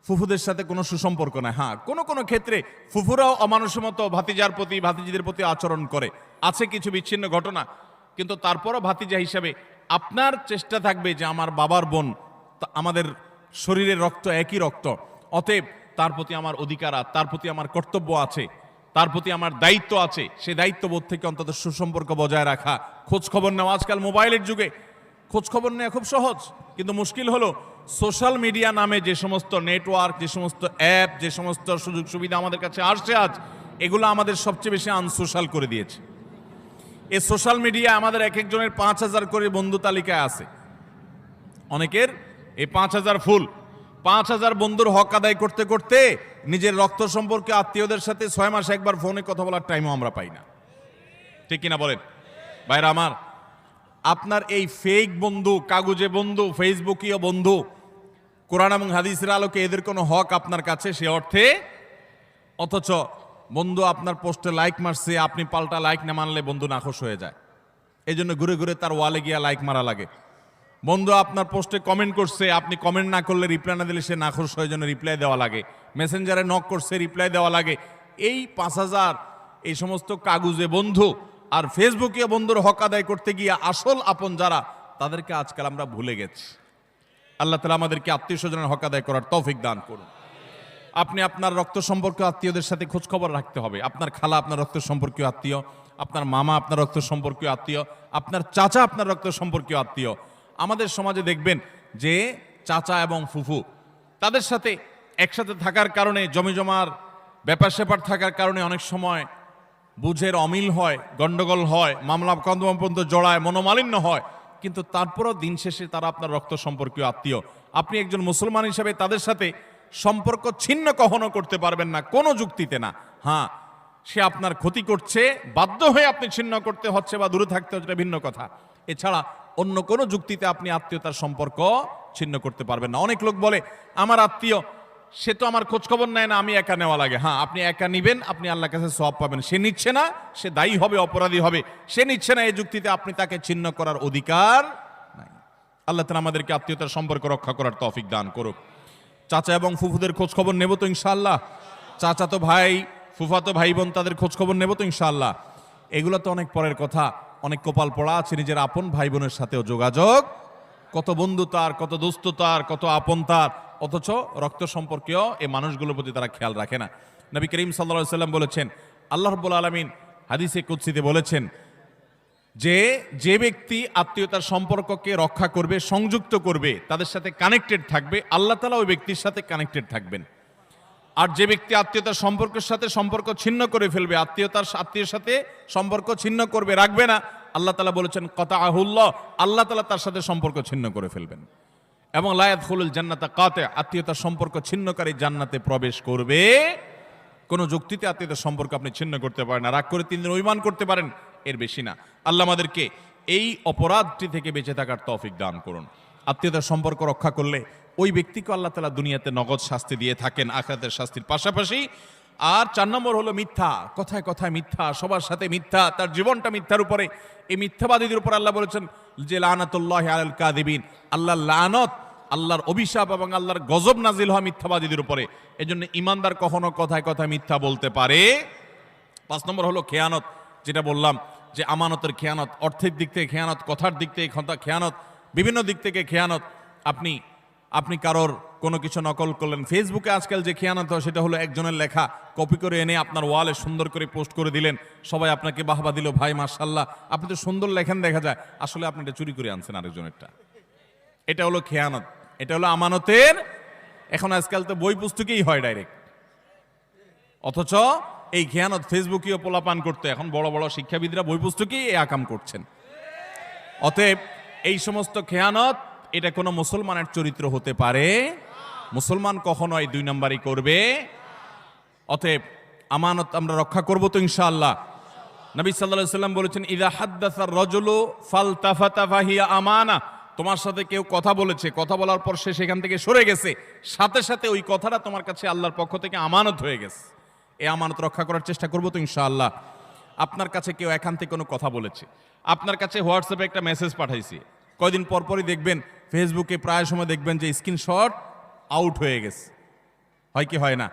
ফুফুদের সাথে কোনো সুসম্পর্ক নাই। হ্যাঁ, কোনো কোনো ক্ষেত্রে ফুফুরাও অমানুষের মতো ভাতিজার প্রতি, ভাতিজিদের প্রতি আচরণ করে, আছে কিছু বিচ্ছিন্ন ঘটনা, কিন্তু তারপরও ভাতিজা হিসাবে আপনার চেষ্টা থাকবে যে আমার বাবার বোন, আমাদের শরীরের রক্ত একই রক্ত, অতএব তার প্রতি আমার অধিকার, তার প্রতি আমার কর্তব্য আছে, তার প্রতি আমার দায়িত্ব আছে। সেই দায়িত্ববোধ থেকে অন্তত সুসম্পর্ক বজায় রাখা, খোঁজ খবর নেওয়া। আজকাল মোবাইলের যুগে খোঁজ খবর নেওয়া খুব সহজ, কিন্তু মুশকিল হলো সোশ্যাল মিডিয়া নামে যে সমস্ত নেটওয়ার্ক, যে সমস্ত অ্যাপ, যে সমস্ত সুযোগ সুবিধা আমাদের কাছে আসছে আজ, এগুলো আমাদের সবচেয়ে বেশি আনসোশ্যাল করে দিয়েছে। এই সোশ্যাল মিডিয়া আমাদের এক একজনের 5,000 করে বন্ধু তালিকায় আছে, অনেকের এই 5,000 ফুল। 5,000 বন্ধুর হক আদায় করতে করতে নিজের রক্ত সম্পর্কে আত্মীয়দের সাথে 6 মাসে একবার ফোনে কথা বলার টাইমও আমরা পাই না। ঠিক কিনা বলেন ভাইরা আমার? আপনার এই ফেক বন্ধু, কাগজে বন্ধু, ফেসবুকীয় বন্ধু, কোরআন এবং হাদিসের আলোকে এদের কোনো হক আপনার কাছে সে অর্থে? অথচ বন্ধু আপনার পোস্টে লাইক মারছে, আপনি পাল্টা লাইক না মানলে বন্ধু নাখোশ হয়ে যায়। এই জন্য ঘুরে ঘুরে তার ওয়ালে গিয়া লাইক মারা লাগে। বন্ধু আপনার পোস্টে কমেন্ট করছে, আপনি কমেন্ট না করলে, রিপ্লাই না দিলে সে নাখোশ হয়ে জন্য রিপ্লাই দেওয়া লাগে। মেসেঞ্জারে নক করছে, রিপ্লাই দেওয়া লাগে। এই 5,000 এই সমস্ত কাগজে বন্ধু আর ফেসবুকে বন্ধুর হক আদায় করতে গিয়ে আসল আপন যারা, তাদেরকে আজকাল আমরা ভুলে গেছি। আল্লাহ তাআলা আমাদেরকে আত্মীয় স্বজনের হক আদায় করার তৌফিক দান করুন। আপনি আপনার রক্ত সম্পর্কীয় আত্মীয়দের সাথে খোঁজ খবর রাখতে হবে। আপনার খালা আপনার রক্ত সম্পর্কীয় আত্মীয়, আপনার মামা আপনার রক্ত সম্পর্কীয় আত্মীয়, আপনার চাচা আপনার রক্ত সম্পর্কীয় আত্মীয়। আমাদের সমাজে দেখবেন যে চাচা এবং ফুফু, তাদের সাথে একসাথে থাকার কারণে, জমিজমার ব্যাপার স্যাপার থাকার কারণে অনেক সময় বুঝের অমিল হয়, গন্ডগোল হয়, মামলা কন্দম পর্যন্ত জড়ায়, মনোমালিন্য হয়, কিন্তু তারপরও দিন শেষে তারা আপনার রক্ত সম্পর্কীয় আত্মীয়। আপনি একজন মুসলমান হিসাবে তাদের সাথে সম্পর্ক ছিন্ন কখনো করতে পারবেন না, কোনো যুক্তিতে না। হ্যাঁ, সে আপনার ক্ষতি করছে, বাধ্য হয়ে আপনি ছিন্ন করতে হচ্ছে বা দূরে থাকতে হচ্ছে, ভিন্ন কথা। এছাড়া অন্য কোনো যুক্তিতে আপনি আত্মীয়তার সম্পর্ক ছিন্ন করতে পারবেন না। অনেক লোক বলে আমার আত্মীয়, সে তো আমার খোঁজ খবর নেয় না, আমি একা নেওয়া লাগে। হ্যাঁ, আপনি একা নিবেন, আপনি আল্লাহর কাছে সওয়াব পাবেন। সে নিচ্ছে না, সে দায়ী হবে, অপরাধী হবে। সে নিচ্ছে না, এই যুক্তিতে আপনি তাকে ছিন্ন করার অধিকার নাই। আল্লাহ তাআলা আমাদেরকে আত্মীয়তার সম্পর্ক রক্ষা করার তৌফিক দান করুক। চাচা এবং ফুফুদের খোঁজ খবর নেব তো ইনশাআল্লাহ? চাচা তো ভাই, ফুফাতো ভাই বোন, তাদের খোঁজ খবর নেব তো ইনশাআল্লাহ? এগুলো তো অনেক পরের কথা। অনেক কপাল পড়া আছে নিজের আপন ভাই বোনের সাথেও যোগাযোগ, কত বন্ধু তার, কত দোস্ত তার, কত আপন তার, অথচ রক্ত সম্পর্কীয় এই মানুষগুলোর প্রতি তারা খেয়াল রাখে না। নবী করিম সাল্লাল্লাহু আলাইহি ওয়াসাল্লাম বলেছেন, আল্লাহ রাব্বুল আলামিন হাদিসে কুদসিতে বলেছেন, যে যে ব্যক্তি আত্মীয়তার সম্পর্ককে রক্ষা করবে, সংযুক্ত করবে, তাদের সাথে কানেক্টেড থাকবে, আল্লাহ তাআলা ওই ব্যক্তির সাথে কানেক্টেড থাকবেন। আর যে ব্যক্তি আত্মীয়তার সম্পর্কের সাথে সম্পর্ক ছিন্ন করে ফেলবে, আত্মীয়ের সাথে সম্পর্ক ছিন্ন করবে, রাখবে না, আল্লাহ তাআলা বলেছেন কাতাআহুল্লাহ, আল্লাহ তাআলা তার সাথে সম্পর্ক ছিন্ন করে ফেলবেন। এবং লা ইয়াদখুলুল জান্নাতা কাতি, আত্মীয়তার সম্পর্ক ছিন্নকারী জান্নাতে প্রবেশ করবে। কোন যুক্তিতে আত্মীয়তার সম্পর্ক আপনি ছিন্ন করতে পারেন না। রাগ করে 3 দিন অভিমান করতে পারেন, এর বেশি না। আল্লাহ আমাদেরকে এই অপরাধটি থেকে বেঁচে থাকার তৌফিক দান করুন। আত্মীয়তার সম্পর্ক রক্ষা করলে ওই ব্যক্তিকে আল্লাহ তাআলা দুনিয়াতে নগদ শাস্তি দিয়ে থাকেন, আখিরাতের শাস্তির পাশাপাশি। আর 4 নম্বর হলো মিথ্যা, কথায় কথায় মিথ্যা, সবার সাথে মিথ্যা, তার জীবনটা মিথ্যার উপরে। এই মিথ্যাবাদীদের উপর আল্লাহ বলেছেন যে লানাতুল্লাহি আলাল কাযিবিন, আল্লাহর লানত, আল্লাহর অভিশাপ এবং আল্লাহর গজব নাজিল হয় মিথ্যাবাদীদের উপরে। এজন্য ইমানদার কখনো কথায় কথায় মিথ্যা বলতে পারে। 5 নম্বর হলো খেয়ানত, যেটা বললাম যে আমানতের খেয়ানত, অর্থের দিক থেকে খেয়ানত, কথার দিক থেকে খেয়ানত, বিভিন্ন দিক থেকে খেয়ানত। আপনি কারোর কোনো কিছু নকল করলেন, ফেসবুকে আজকাল যে খেয়ানত হয় সেটা হলো একজনের লেখা কপি করে এনে আপনার ওয়ালে সুন্দর করে পোস্ট করে দিলেন, সবাই আপনাকে বাহবা দিল, ভাই মাশাআল্লাহ আপনি তো সুন্দর লেখেন দেখা যায়, আসলে আপনি এটা চুরি করে আনছেন আরেকজনেরটা। এটা হলো খেয়ানত, এটা হলো আমানতের। এখন আজকাল তো বই পুস্তকেই হয় ডাইরেক্ট, অথচ এই খেয়ানত ফেসবুকেও পোলাপান করতে এখন বড় বড় শিক্ষাবিদরা বই পুস্তকেই এই আকাম করছেন। অতএব এই সমস্ত খেয়ানত, এটা কোনো মুসলমানের চরিত্র হতে পারে? মুসলমান কখনো এই 2 নাম্বারই করবে। অতএব আমানত আমরা রক্ষা করব তো ইনশাআল্লাহ। নবী সাল্লাল্লাহু আলাইহি ওয়াসাল্লাম বলেছেন ইযা হাদ্দাসা আর-রাজুলু ফালতাফাতা ফাহিয়া আমানা, তোমার সাথে কেউ কথা বলেছে, কথা বলার পর সে সেখান থেকে সরে গেছে, সাথে সাথে ওই কথাটা তোমার কাছে আল্লাহর পক্ষ থেকে আমানত হয়ে গেছে। এই আমানত রক্ষা করার চেষ্টা করব তো ইনশাআল্লাহ। আপনার কাছে কেউ এখান থেকে কোনো কথা বলেছে, আপনার কাছে হোয়াটসঅ্যাপে একটা মেসেজ পাঠাইছে, কয়দিন পরপরই দেখবেন ফেসবুকে প্রায় সময় দেখবেন যে স্ক্রিনশট আউট হয়ে গেছে, হয় কি হয় না?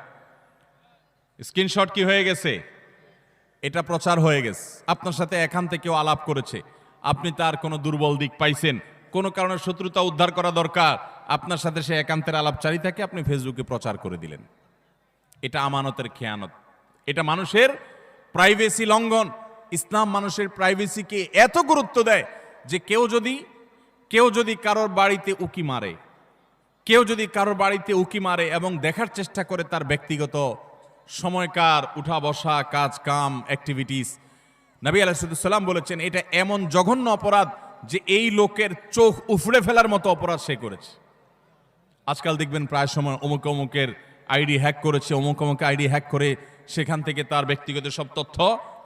স্ক্রিনশট কি হয়ে গেছে? এটা প্রচার হয়ে গেছে। আপনার সাথে এখান থেকেও আলাপ করেছে, আপনি তার কোনো দুর্বল দিক পাইছেন, কোনো কারণে শত্রুতা উদ্ধার করা দরকার, আপনার সাথে সে একান্তের আলাপচারী থাকে, আপনি ফেসবুকে প্রচার করে দিলেন। এটা আমানতের খেয়ানত, এটা মানুষের প্রাইভেসি লঙ্ঘন। ইসলাম মানুষের প্রাইভেসিকে এত গুরুত্ব দেয় যে কেউ যদি কারোর বাড়িতে উকি মারে, এবং দেখার চেষ্টা করে তার ব্যক্তিগত সময়কার উঠা বসা, কাজ কাম, অ্যাক্টিভিটিস, নবী আলাইহিস সালাম বলেছেন এটা এমন জঘন্য অপরাধ যে এই লোকের চোখ উফড়ে ফেলার মতো অপরাধ সে করেছে। আজকাল দেখবেন প্রায় সময় অমুকের আইডি হ্যাক করেছে, অমুক আইডি হ্যাক করে সেখান থেকে তার ব্যক্তিগত সব তথ্য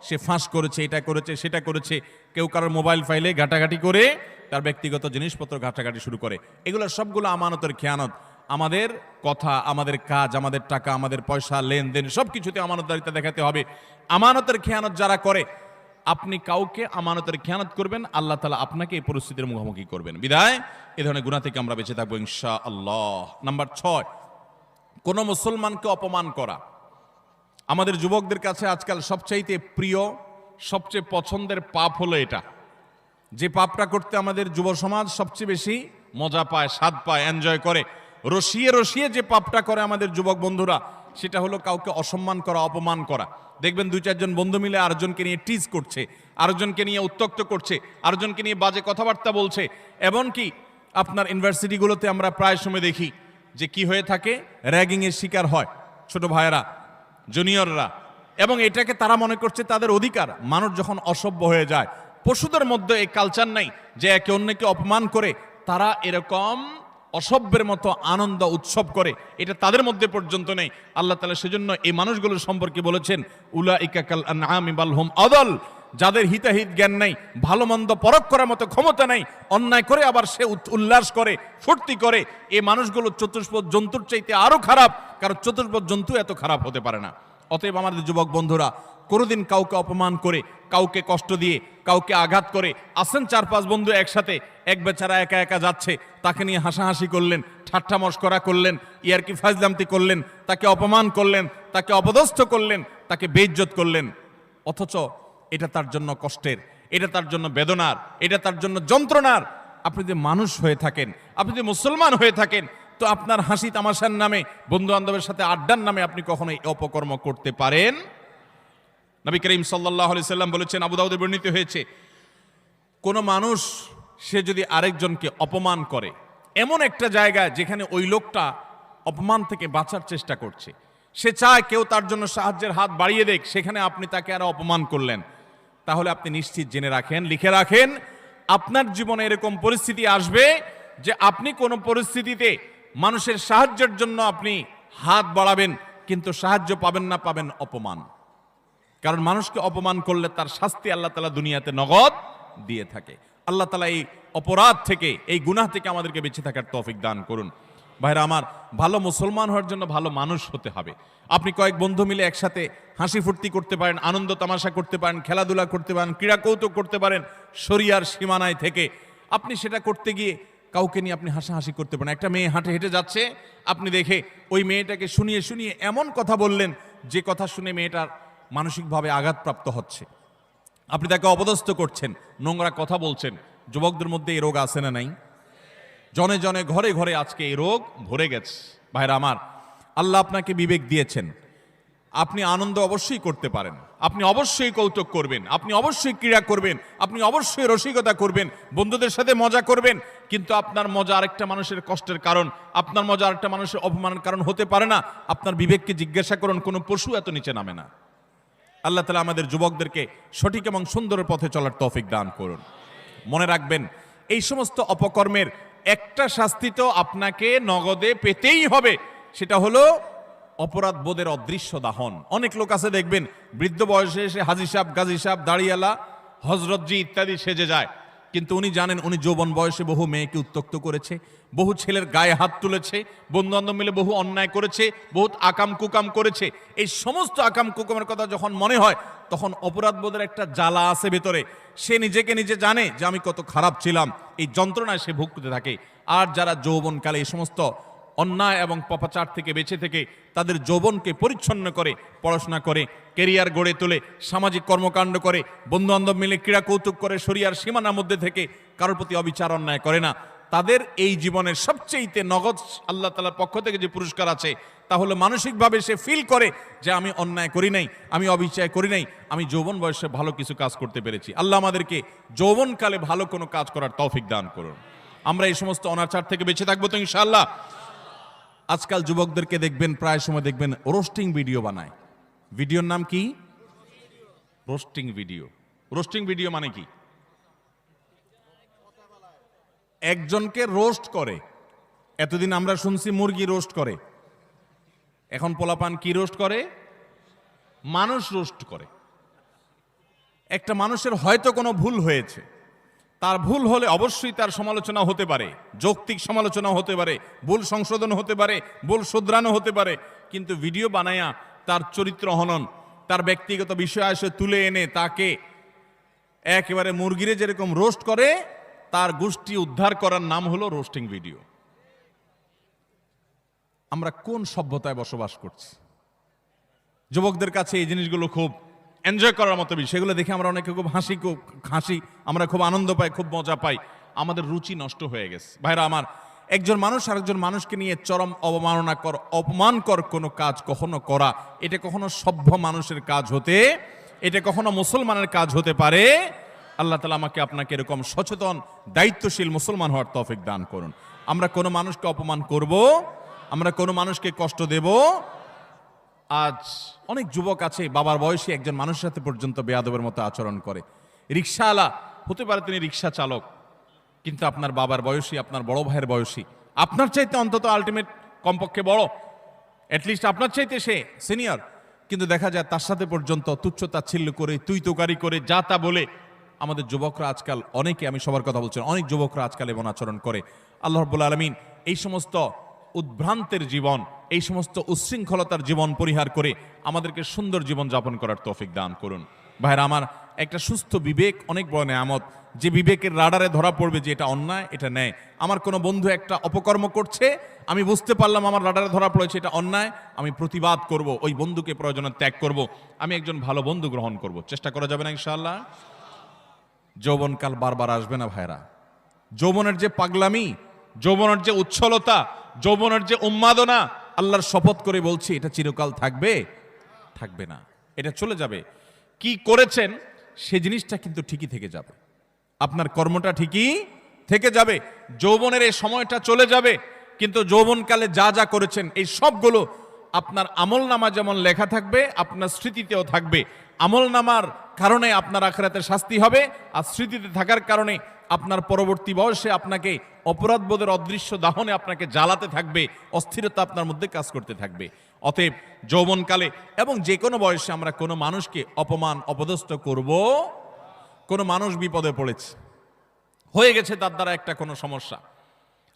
সে ফাঁস করেছে, এটা করেছে সেটা করেছে। কেউ কারোর মোবাইল ফাইলে ঘাটাঘাটি করে তার ব্যক্তিগত জিনিসপত্র ঘাটাঘাটি শুরু করে। এগুলো সবগুলো আমানতের খেয়ানত। আমাদের কথা, আমাদের কাজ, আমাদের টাকা, আমাদের পয়সা, লেনদেন সবকিছুতে আমানতদারিতা দেখাতে হবে। আমানতের খেয়ানত যারা করে, আপনি কাউকে আমানতের খেয়ানত করবেন, আল্লাহ তাআলা আপনাকে এই পরিস্থিতির মুখোমুখি করবেন। বিদায় এ ধরনের গুনাহ থেকে আমরা বেঁচে থাকবো ইনশাআল্লাহ। নাম্বার 6, কোন মুসলমানকে অপমান করা। আমাদের যুবকদের কাছে আজকাল সবচাইতে প্রিয়, সবচেয়ে পছন্দের পাপ হলো এটা, যে পাপটা করতে আমাদের যুব সমাজ সবচেয়ে বেশি মজা পায়, স্বাদ পায়, এনজয় করে। রসিয়ে রসিয়ে যে পাপটা করে আমাদের যুবক বন্ধুরা, সেটা হলো কাউকে অসম্মান করা, অপমান করা। দেখবেন 2-4 জন বন্ধু মিলে আরেকজনকে নিয়ে টিজ করছে, আরেকজনকে নিয়ে উত্ত্যক্ত করছে, আরেকজনকে নিয়ে বাজে কথাবার্তা বলছে। এমনকি আপনার ইউনিভার্সিটিগুলোতে আমরা প্রায় সময় দেখি যে কি হয়ে থাকে, র্যাগিংয়ের শিকার হয় ছোট ভাইয়েরা, জুনিয়ররা, এবং এটাকে তারা মনে করছে তাদের অধিকার। মানুষ যখন অসভ্য হয়ে যায়, পশুদের মধ্যে এই কালচার নাই যে একে অন্যকে অপমান করে তারা এরকম অসভ্যের মতো আনন্দ উৎসব করে, এটা তাদের মধ্যে পর্যন্ত নেই। আল্লাহ তাআলা সেজন্য এই মানুষগুলোর সম্পর্কে বলেছেন উলাইকা কাল আনআমি বাল হুম আদাল, যাদের হিতাহিত জ্ঞান নাই, ভালো মন্দ পরখ করার মতো ক্ষমতা নাই, অন্যায় করে আবার সে উল্লাস করে, ফুর্তি করে, এই মানুষগুলো চতুষ্পদ জন্তুর চাইতে আরো খারাপ, কারণ চতুষ্পদ জন্তু এত খারাপ হতে পারে না। অতএব আমাদের যুবক বন্ধুরা, কোনোদিন কাউকে অপমান করে, কাউকে কষ্ট দিয়ে, কাউকে আঘাত করে, আসেন 4-5 বন্ধু একসাথে, এক বেচারা একা একা যাচ্ছে, তাকে নিয়ে হাসাহাসি করলেন, ঠাট্টা মশকরা করলেন, ইয়ারকি ফাজলামতি করলেন, তাকে অপমান করলেন, তাকে অপদস্থ করলেন, তাকে বেইজ্জত করলেন, অথচ এটা তার জন্য কষ্টের, এটা তার জন্য বেদনার, এটা তার জন্য যন্ত্রণার। আপনি যে মানুষ হয়ে থাকেন, আপনি যে মুসলমান হয়ে থাকেন, তো আপনার হাসি তামাশার নামে, বন্ধু বান্ধবের সাথে আড্ডার নামে আপনি কখনোই অপকর্ম করতে পারেন? নবী করিম সাল্লাল্লাহু আলাইহি সাল্লাম বলেছেন, আবু দাউদে বর্ণিত হয়েছে, কোনো মানুষ সে যদি আরেকজনকে অপমান করে, এমন একটা জায়গায় যেখানে ওই লোকটা অপমান থেকে বাঁচার চেষ্টা করছে, সে চায় কেউ তার জন্য সাহায্যের হাত বাড়িয়ে দেখ, সেখানে আপনি তাকে আরো অপমান করলেন, তাহলে আপনি নিশ্চিত জেনে রাখেন, লিখে রাখেন, আপনার জীবনে এরকম পরিস্থিতি আসবে যে আপনি কোনো পরিস্থিতিতে মানুষের সাহায্যের জন্য আপনি হাত বাড়াবেন, কিন্তু সাহায্য পাবেন না, পাবেন অপমান। কারণ মানুষকে অপমান করলে তার শাস্তি আল্লাহ তাআলা দুনিয়াতে নগদ দিয়ে থাকে। আল্লাহ তাআলা এই অপরাধ থেকে, এই গুনাহ থেকে আমাদেরকে বেঁচে থাকার তৌফিক দান করুন। ভাইরা আমার, ভালো মুসলমান হওয়ার জন্য ভালো মানুষ হতে হবে। আপনি কয়েক বন্ধু মিলে একসাথে হাসি ফুর্তি করতে পারেন, আনন্দ তামাশা করতে পারেন, খেলাধুলা করতে পারেন, ক্রীড়া কৌতুক করতে পারেন, শরিয়ার সীমানায় থেকে। আপনি সেটা করতে গিয়ে কাউকে নিয়ে আপনি হাসাহাসি করতে পারেন। একটা মেয়ে হাঁটে হেঁটে যাচ্ছে, আপনি দেখে ওই মেয়েটাকে শুনিয়ে শুনিয়ে এমন কথা বললেন যে কথা শুনে মেয়েটার মানসিকভাবে আঘাতপ্রাপ্ত হচ্ছে, আপনি তাকে অপদস্থ করছেন, নোংরা কথা বলছেন। যুবকদের মধ্যে এই রোগ আছে না নাই? জনে জনে ঘরে ঘরে আজকে এই রোগ ভরে গেছে। ভাইরা আমার, আল্লাহ আপনাকে বিবেক দিয়েছেন, আপনি আনন্দ অবশ্যই করতে পারেন, আপনি অবশ্যই কৌতুক করবেন, আপনি অবশ্যই ক্রীড়া করবেন, আপনি অবশ্যই রসিকতা করবেন, বন্ধুদের সাথে মজা করবেন, কিন্তু আপনার মজা আরেকটা মানুষের কষ্টের কারণ, আপনার মজা আরেকটা মানুষের অপমানের কারণ হতে পারে না। আপনার বিবেককে জিজ্ঞাসা করুন, কোনো পশু এত নিচে নামে না। আল্লাহ তাআলা আমাদের যুবকদেরকে সঠিক এবং সুন্দর পথে চলার তৌফিক দান করুন। মনে রাখবেন, এই সমস্ত অপকর্মের একটা শাস্তি তো আপনাকে নগদে পেতেই হবে, সেটা হলো অপরাধ বোধের অদৃশ্য দাহন। অনেক লোক আছে দেখবেন, বৃদ্ধ বয়সে এসে হাজী সাহেব, গাজী সাহেব, দাড়িয়ালা, হজরতজি ইত্যাদি সেজে যায়, কিন্তু উনি জানেন উনি যৌবন বয়সে বহু মেয়েকে উত্ত্যক্ত করেছে, বহু ছেলের গায়ে হাত তুলেছে, বন্ধু বান্ধব মিলে বহু অন্যায় করেছে, বহুত আকাম কুকাম করেছে। এই সমস্ত আকাম কুকামের কথা যখন মনে হয়, তখন অপরাধ বোধের একটা জ্বালা আছে ভেতরে, সে নিজেকে নিজে জানে যে আমি কত খারাপ ছিলাম, এই যন্ত্রণায় সে ভুগতে থাকে। আর যারা যৌবনকালে এই সমস্ত অন্যায় এবং পাপাচার থেকে বেঁচে থেকে তাদের যৌবনকে পরিচ্ছন্ন করে, পড়াশোনা করে, কেরিয়ার গড়ে তোলে, সামাজিক কর্মকাণ্ড করে, বন্ধু বান্ধব মিলে ক্রীড়া কৌতুক করে, শরিয়ার সীমানার মধ্যে থেকে কারোর প্রতি অবিচার অন্যায় করে না, তাদের এই জীবনের সবচেয়ে নগদ আল্লাহ তাআলার পক্ষ থেকে যে পুরস্কার আছে, তাহলে মানসিকভাবে সে ফিল করে যে আমি অন্যায় করি নাই, আমি অবিচার করি নাই, আমি যৌবন বয়সে ভালো কিছু কাজ করতে পেরেছি। আল্লাহ আমাদেরকে যৌবনকালে ভালো কোনো কাজ করার তৌফিক দান করুন। আমরা এই সমস্ত অনাচার থেকে বেঁচে থাকবো তো ইনশাআল্লাহ। আজকাল যুবকদেরকে দেখবেন, প্রায় সময় দেখবেন রোস্টিং ভিডিও বানায়। ভিডিওর নাম কি? Roasting video. রোস্টিং ভিডিও মানে কি? একজনকে রোস্ট করে। এতদিন আমরা শুনছি মুরগি রোস্ট করে, এখন পোলাপান কি রোস্ট করে? মানুষ রোস্ট করে। একটা মানুষের হয়তো কোনো ভুল হয়েছে, তার ভুল হলে অবশ্যই তার সমালোচনা হতে পারে, যৌক্তিক সমালোচনা হতে পারে, ভুল সংশোধন হতে পারে, ভুল শুধরানো হতে পারে, কিন্তু ভিডিও বানায়া তার চরিত্র হনন, তার ব্যক্তিগত বিষয় এসে তুলে এনে তাকে একেবারে মুরগিরে যেরকম রোস্ট করে, তার গোষ্ঠী উদ্ধার করার নাম হলো রোস্টিং ভিডিও। আমরা কোন সভ্যতায় বসবাস করছি? যুবকদের কাছে এই জিনিসগুলো খুব এনজয় করার মতো বিষয়, সেগুলো দেখে আমরা অনেকে খুব হাসি, আমরা খুব আনন্দ পাই, খুব মজা পাই। আমাদের রুচি নষ্ট হয়ে গেছে। ভাইরা আমার, একজন মানুষ আরেকজন মানুষকে নিয়ে চরম অপমানকর কোনো কাজ কখনো করা, এটা কখনো সভ্য মানুষের কাজ হতে, এটা কখনো মুসলমানের কাজ হতে পারে। আল্লাহ তাআলা আমাকে আপনাকে এরকম সচেতন দায়িত্বশীল মুসলমান হওয়ার তৌফিক দান করুন। আমরা কোনো মানুষকে অপমান করব, আমরা কোনো মানুষকে কষ্ট দেব। আজ অনেক যুবক আছে বাবার বয়সী একজন মানুষের সাথে পর্যন্ত বেয়াদবের মতো আচরণ করে। রিকশাওয়ালা হতে পারে, তিনি রিকশা চালক, কিন্তু আপনার বাবার বয়সী, আপনার বড় ভাইয়ের বয়সী, আপনার চাইতে অন্তত আলটিমেট কমপক্ষে বড়, অ্যাটলিস্ট আপনার চাইতে সে সিনিয়র, কিন্তু দেখা যায় তার সাথে পর্যন্ত তুচ্ছ তাচ্ছিল্য করে, তুই তোকারি করে, যা তা বলে আমাদের যুবকরা আজকাল, অনেকে, আমি সবার কথা বলছি, অনেক যুবকরা আজকাল এমন আচরণ করে। আল্লাহ রাব্বুল আলামিন এই সমস্ত উদ্ভ্রান্তের জীবন, এই সমস্ত উচ্ছৃঙ্খলতার জীবন পরিহার করে আমাদেরকে সুন্দর জীবন যাপন করার তৌফিক দান করুন। ভাইরা আমার, একটা সুস্থ বিবেক অনেক বড় নেয়ামত, যে বিবেকের রাডারে ধরা পড়বে যে এটা অন্যায়, এটা ন্যায়। আমার কোনো বন্ধু একটা অপকর্ম করছে, আমি বুঝতে পারলাম আমার রাডারে ধরা পড়েছে এটা অন্যায়, আমি প্রতিবাদ করব, ওই বন্ধুকে প্রয়োজনে ত্যাগ করব, আমি একজন ভালো বন্ধু গ্রহণ করব। চেষ্টা করা যাবে না ইনশাআল্লাহ? যৌবনকাল বারবার আসবে না ভাইরা। যৌবনের যে পাগলামি, যৌবনের যে উচ্ছলতা, যৌবনের যে উন্মাদনা, আল্লাহর শপথ করে বলছি এটা চিরকাল থাকবে? থাকবে না, এটা চলে যাবে। কি করেছেন সে জিনিসটা কিন্তু ঠিকই থেকে যাবে। আপনার কর্মটা ঠিকই থেকে যাবে। যৌবনের এই সময়টা চলে যাবে, কিন্তু যৌবনকালে যা যা করেছেন এই সবগুলো আপনার আমলনামা যেমন লেখা থাকবে, আপনার স্মৃতিতেও থাকবে। আমলনামার কারণে আপনার আখিরাতে শাস্তি হবে, আর স্মৃতিতে থাকার কারণে আপনার পরবর্তী বয়সে আপনাকে অপরাধবোধের অদৃশ্য দাহনে আপনাকে জ্বালাতে থাকবে, অস্থিরতা আপনার মধ্যে কাজ করতে থাকবে। অতএব যৌবনকালে এবং যে কোনো বয়সে আমরা কোনো মানুষকে অপমান অপদস্থ করব। কোনো মানুষ বিপদে পড়েছে, হয়ে গেছে তার দ্বারা একটা কোনো সমস্যা,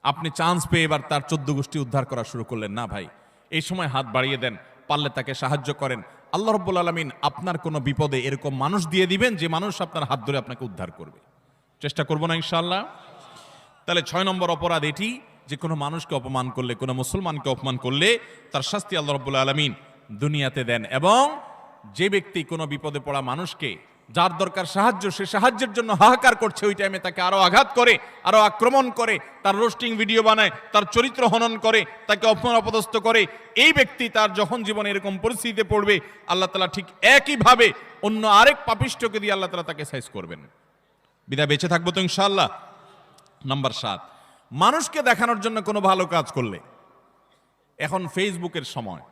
আপনি চান্স পেয়ে এবার তার 14 গোষ্ঠী উদ্ধার করা শুরু করলেন না ভাই। এই সময় হাত বাড়িয়ে দেন, পারলে তাকে সাহায্য করেন। আল্লাহ রাব্বুল আলামিন আপনার কোনো বিপদে এরকম মানুষ দিয়ে দিবেন যে মানুষ আপনার হাত ধরে আপনাকে উদ্ধার করবে। চেষ্টা করবো না ইনশাআল্লাহ? তাহলে 6 নম্বর অপরাধ এটি যে কোনো মানুষকে অপমান করলে, কোনো মুসলমানকে অপমান করলে তার শাস্তি আল্লাহ রাব্বুল আলামিন দুনিয়াতে দেন। এবং যে ব্যক্তি কোনো বিপদে পড়া মানুষকে, যার দরকার সাহায্য, সে সাহায্যের জন্য হাহাকার করছে, ওই টাইমে তাকে আরো আঘাত করে, আরো আক্রমণ করে, তার রোস্টিং ভিডিও বানায়, তার চরিত্র হনন করে, তাকে অপমান অপদস্থ করে, এই ব্যক্তি তার যখন জীবনে এরকম পরিস্থিতিতে পড়বে, আল্লাহ তাআলা ঠিক একইভাবে অন্য আরেক পাপিষ্ঠকে দিয়ে আল্লাহ তাআলা তাকে সাইজ করবেন। বিদায় বেঁচে থাকবো তো ইনশাআল্লাহ। নাম্বার 7, মানুষকে দেখানোর জন্য কোনো ভালো কাজ করলে, এখন ফেসবুকের সময়,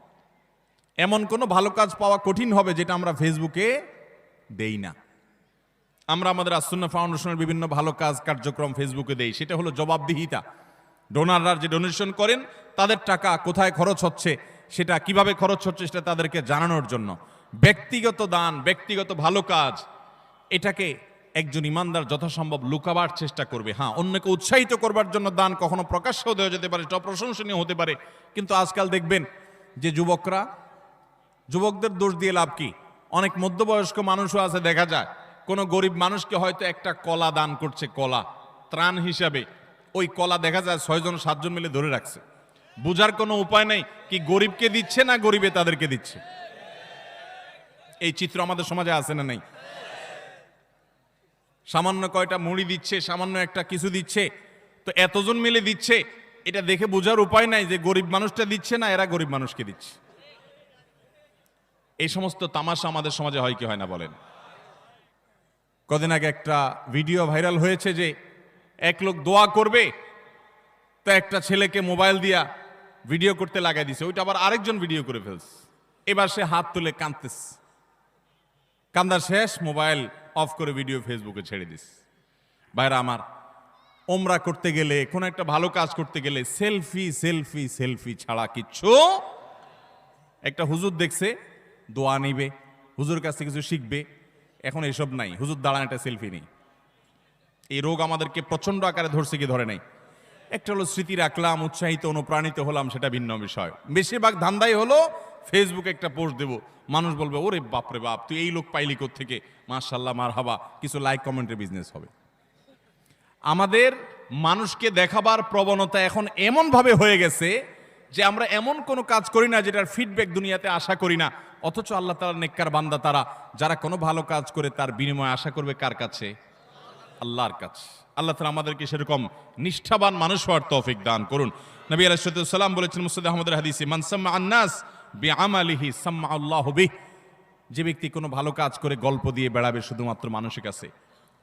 এমন কোনো ভালো কাজ পাওয়া কঠিন হবে যেটা আমরা ফেসবুকে দেই না। আমরা আমাদের আস-সুন্নাহ ফাউন্ডেশনের বিভিন্ন ভালো কাজ কার্যক্রম ফেসবুকে দেই, সেটা হলো জবাবদিহিতা। ডোনাররা যে ডোনেশন করেন তাদের টাকা কোথায় খরচ হচ্ছে, সেটা কিভাবে খরচ হচ্ছে, সেটা তাদেরকে জানানোর জন্য। ব্যক্তিগত দান, ব্যক্তিগত ভালো কাজ, এটাকে একজন ইমানদার যথাসম্ভব লুকাবার চেষ্টা করবে। হ্যাঁ, অন্যকে উৎসাহিত করবার জন্য দান কখনো প্রকাশ্যও দেওয়া যেতে পারে, সেটা প্রশংসনীয় হতে পারে। কিন্তু আজকাল দেখবেন যে যুবকদের দোষ দিয়ে লাভ কি? অনেক মধ্যবয়স্ক মানুষও আছে, দেখা যায় কোনো গরিব মানুষকে হয়তো একটা কলা দান করছে, কলা ত্রাণ হিসাবে। ওই কলা দেখা যায় 6 জন 7 জন মিলে ধরে রাখছে। বুঝার কোনো উপায় নেই কি গরিবকে দিচ্ছে না গরিবে তাদেরকে দিচ্ছে। এই চিত্র আমাদের সমাজে আছে না নেই? সামান্য কয়টা মুড়ি দিচ্ছে, সামান্য একটা কিছু দিচ্ছে, তো এতজন মিলে দিচ্ছে, এটা দেখে বোঝার উপায় নাই যে গরিব মানুষটা দিচ্ছে না এরা গরিব মানুষকে দিচ্ছে। এই সমস্ত তামাশা আমাদের সমাজে হয় কি হয় না বলেন? কদিন আগে একটা ভিডিও ভাইরাল হয়েছে যে এক লোক দোয়া করবে, তো একটা ছেলেকে মোবাইল দিয়া ভিডিও করতে লাগাই দিছে, ওইটা আবার আরেকজন ভিডিও করে ফেলছে। এবার সে হাত তুলে কাঁদতেছে, কান্দা শেষ, মোবাইল অফ করে ভিডিও ফেসবুকে ছেড়ে দিস। ভাইরা আমার, ওমরা করতে গেলে, কোনো একটা ভালো কাজ করতে গেলে সেলফি সেলফি সেলফি ছাড়া কিচ্ছু। একটা হুজুর দেখছে দোয়া নিবে, হুজুর কাছ থেকে কিছু শিখবে, এখন এসব নাই। হুজুর দাঁড়ান একটা সেলফি নেই। এই রোগ আমাদেরকে প্রচন্ড আকারে ধরছে কি ধরে নাই? একটা হলো স্মৃতি রাখলাম, উৎসাহিত অনুপ্রাণিত হলাম, সেটা ভিন্ন বিষয়। বেশিরভাগ ধান্দাই হলো ফেসবুকে একটা পোস্ট দেবো, মানুষ বলবে ওরে বাপরে বাপ, তুই এই লোক পাইলি কোত্থেকে, মাশাআল্লাহ মারহাবা, কিছু লাইক কমেন্টের বিজনেস হবে। আমাদের মানুষকে দেখাবার প্রবণতা এখন এমন ভাবে হয়ে গেছে যে আমরা এমন কোনো কাজ করি না যেটার ফিডব্যাক দুনিয়াতে আশা করি না, অথচ আল্লাহ তাআলার নেককার বান্দা তারা, যারা কোনো ভালো কাজ করে তার বিনিময়ে আশা করবে কার কাছে? আল্লাহর কাছে। আল্লাহ তাআলা আমাদেরকে সেরকম নিষ্ঠাবান মানুষ হওয়ার তৌফিক দান করুন। নবী আলাইহিস সালাম বলেছেন মুসনাদ আহমদের হাদিসে, মান সাম্মা আন-নাস বিআমালিহি সাম্মা আল্লাহু বিহি। যে ব্যক্তি কোনো ভালো কাজ করে গল্প দিয়ে বেড়াবে শুধুমাত্র মানুষের কাছে,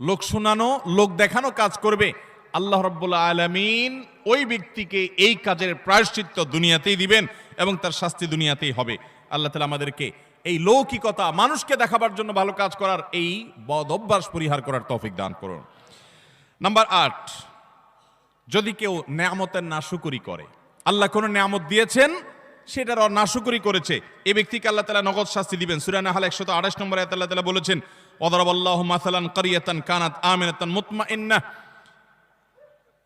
লোক শোনানো, লোক দেখানো কাজ করবে, আল্লাহ রাব্বুল আলামিন ওই ব্যক্তিকে এই কাজের প্রায়শ্চিত্ত দুনিয়াতেই দিবেন এবং তার শাস্তি দুনিয়াতেই হবে। আল্লাহ তাআলা আমাদেরকে এই লৌকিকতা, মানুষকে দেখাবার জন্য ভালো কাজ করার এই বদ অভ্যাস পরিহার করার তৌফিক দান করুন। নাম্বার 8, যদি কেউ নেয়ামতের নাশুকরি করে, আল্লাহ কোনো নেয়ামত দিয়েছেন সেটার নাশুকরি করেছে, এই ব্যক্তিকে আল্লাহ তাআলা নগদ শাস্তি দিবেন। সূরা নাহল 128 নম্বর আয়াতে আল্লাহ তাআলা বলেছেন, ওয়াদারাবাল্লাহু মাসালান কারিয়াতান কানাত আমিনাতান মুতমাইন্নাহ।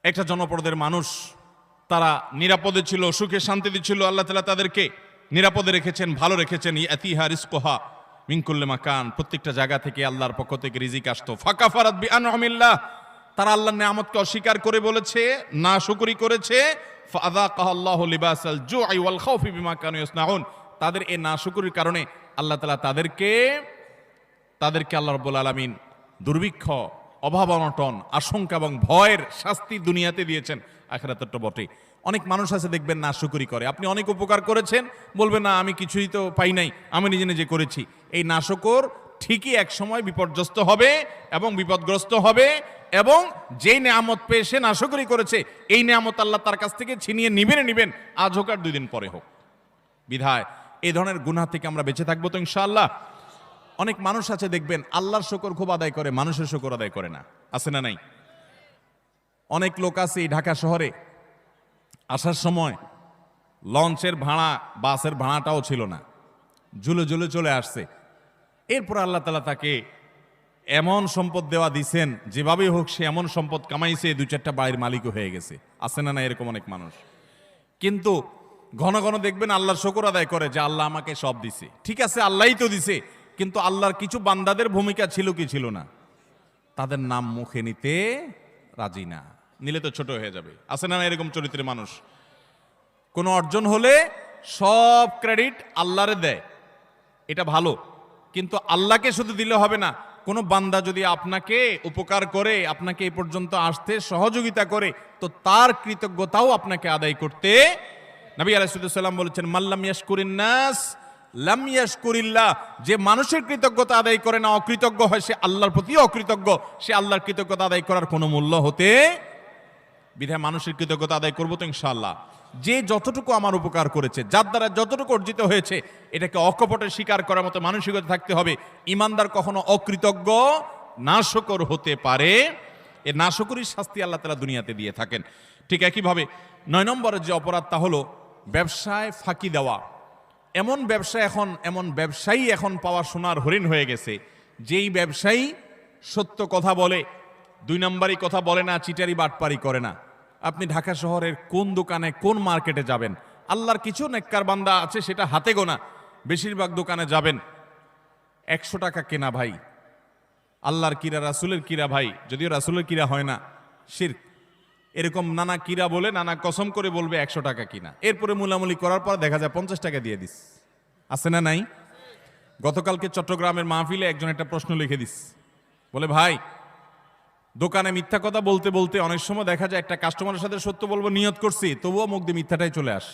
একটা জনপদের মানুষ, তারা নিরাপদে ছিল, সুখে শান্তিতে ছিল, আল্লাহ তাআলা তাদেরকে নিরাপদে রেখেছেন, ভালো রেখেছেন। ইয়াতিহা রিজকুহা মিন কুল্লি মাকান, প্রত্যেকটা জায়গা থেকে আল্লাহর পক্ষ থেকে রিজিক আসতো। ফাকাফারাত বিআনউমিল্লাহ, তারা আল্লাহর নিয়ামতকে অস্বীকার করে বলেছে, নাশুকরি করেছে। ফাযাকাহাল্লাহু লিবাসাল জুই ওয়াল খাউফি বিমা কানু ইয়াসনাউন, তাদের এই নাশুকরির কারণে আল্লাহ তাআলা তাদেরকে আল্লাহ রাব্বুল আলামিন দুর্ভিক্ষ, অভাব অনটন, আশঙ্কা এবং ভয়ের শাস্তি দুনিয়াতে দিয়েছেন, আখিরাতে তো বটে। অনেক মানুষ আছে দেখবেন নাশুকরি করে, আপনি অনেক উপকার করেছেন, বলবেন না আমি কিছুই তো পাই নাই, আমি নিজে নিজে করেছি। এই নাশকর ঠিকই এক সময় বিপর্যস্ত হবে এবং বিপদগ্রস্ত হবে, এবং যেই নেয়ামত পেয়ে সে নাশকরি করেছে এই নেয়ামত আল্লাহ তার কাছ থেকে ছিনিয়ে নিবেন, আজ হোক আর 2 দিন পরে হোক। বিধায় এই ধরনের গুনাহ থেকে আমরা বেঁচে থাকবো তো ইনশাআল্লাহ। অনেক মানুষ আছে দেখবেন আল্লাহর শুকর খুব আদায় করে, মানুষের শুকর আদায় করে না, আছে না নাই? অনেক লোক আছে এই ঢাকা শহরে আসার সময় লঞ্চের ভাড়া, বাসের ভাড়াটাও ছিল না, ঝুলে ঝুলে চলে আসছে। এরপর আল্লাহ তাআলা তাকে এমন সম্পদ দেওয়া দিছেন, যেভাবেই হোক সে এমন সম্পদ কামাইছে 2-4টা বাড়ির মালিকও হয়ে গেছে, আছে না না এরকম অনেক মানুষ। কিন্তু ঘন ঘন দেখবেন আল্লাহর শুকর আদায় করে যে আল্লাহ আমাকে সব দিছে। ঠিক আছে, আল্লাহই তো দিছে, কিন্তু আল্লাহর কিছু বান্দাদের ভূমিকা ছিল কি ছিল না? তাদের নাম মুখে নিতে রাজি না, নিলে তো ছোট হয়ে যাবে, আছে না না এরকম চরিত্রের মানুষ। কোনো অর্জন হলে সব ক্রেডিট আল্লাহরে দেয়, এটা ভালো, কিন্তু আল্লাহকে শুধু দিলে হবে না। কোনো বান্দা যদি আপনাকে উপকার করে, আপনাকে এই পর্যন্ত আসতে সহযোগিতা করে, তো তার কৃতজ্ঞতাও আপনাকে আদায় করতে। নবী আলাইহিস সালাম বলেছেন, মাল্লাম ইয়াশকুরিন নাস লাম ইয়াশকুরিল্লাহ, যে মানুষের কৃতজ্ঞতা আদায় করে না, অকৃতজ্ঞ হয়, সে আল্লাহর প্রতি অকৃতজ্ঞ, সে আল্লাহর কৃতজ্ঞতা আদায় করার কোনো মূল্য হতে। বিধায় মানুষের কৃতজ্ঞতা আদায় করবো তো ইনশাআল্লাহ। যে যতটুকু আমার উপকার করেছে, যার দ্বারা যতটুকু অর্জিত হয়েছে, এটাকে অকপটে স্বীকার করার মতো মানসিকতা থাকতে হবে। ইমানদার কখনো অকৃতজ্ঞ নাশকর হতে পারে, এ নাশকরির শাস্তি আল্লাহ তাআলা দুনিয়াতে দিয়ে থাকেন। ঠিক একইভাবে 9 নম্বরের যে অপরাধ, তা হলো ব্যবসায় ফাঁকি দেওয়া। এমন ব্যবসায়ী এখন পাওয়া সোনার হরিণ হয়ে গেছে, যেই ব্যবসায়ী সত্য কথা বলে, 2 নম্বরই কথা বলে না, চিটারি বাটপারি করে না। আপনি ঢাকা শহরের কোন দোকানে, কোন মার্কেটে যাবেন, আল্লাহর কিছু নেককার বান্দা আছে সেটা হাতে গোনা, বেশিরভাগ দোকানে যাবেন 100 টাকা কেনা ভাই, আল্লাহর কিরা, রাসূলের কিরা ভাই, যদিও রাসূলের কিরা হয় না, শিরক, এরকম নানা কিরা বলে, নানা কসম করে বলবে 100 টাকা কিনা, এরপরে মুলামুলি করার পর দেখা যায় 50 টাকা দিয়ে দিস, আছে না নাই? গতকালকে চট্টগ্রামের মাহফিলে একজন একটা প্রশ্ন লিখে দিস, বলে ভাই দোকানে মিথ্যা কথা বলতে বলতে অনেক সময় দেখা যায় একটা কাস্টমারের সাথে সত্য বলবো নিয়ত করছি, তবুও মুখ দিয়ে মিথ্যাটাই চলে আস।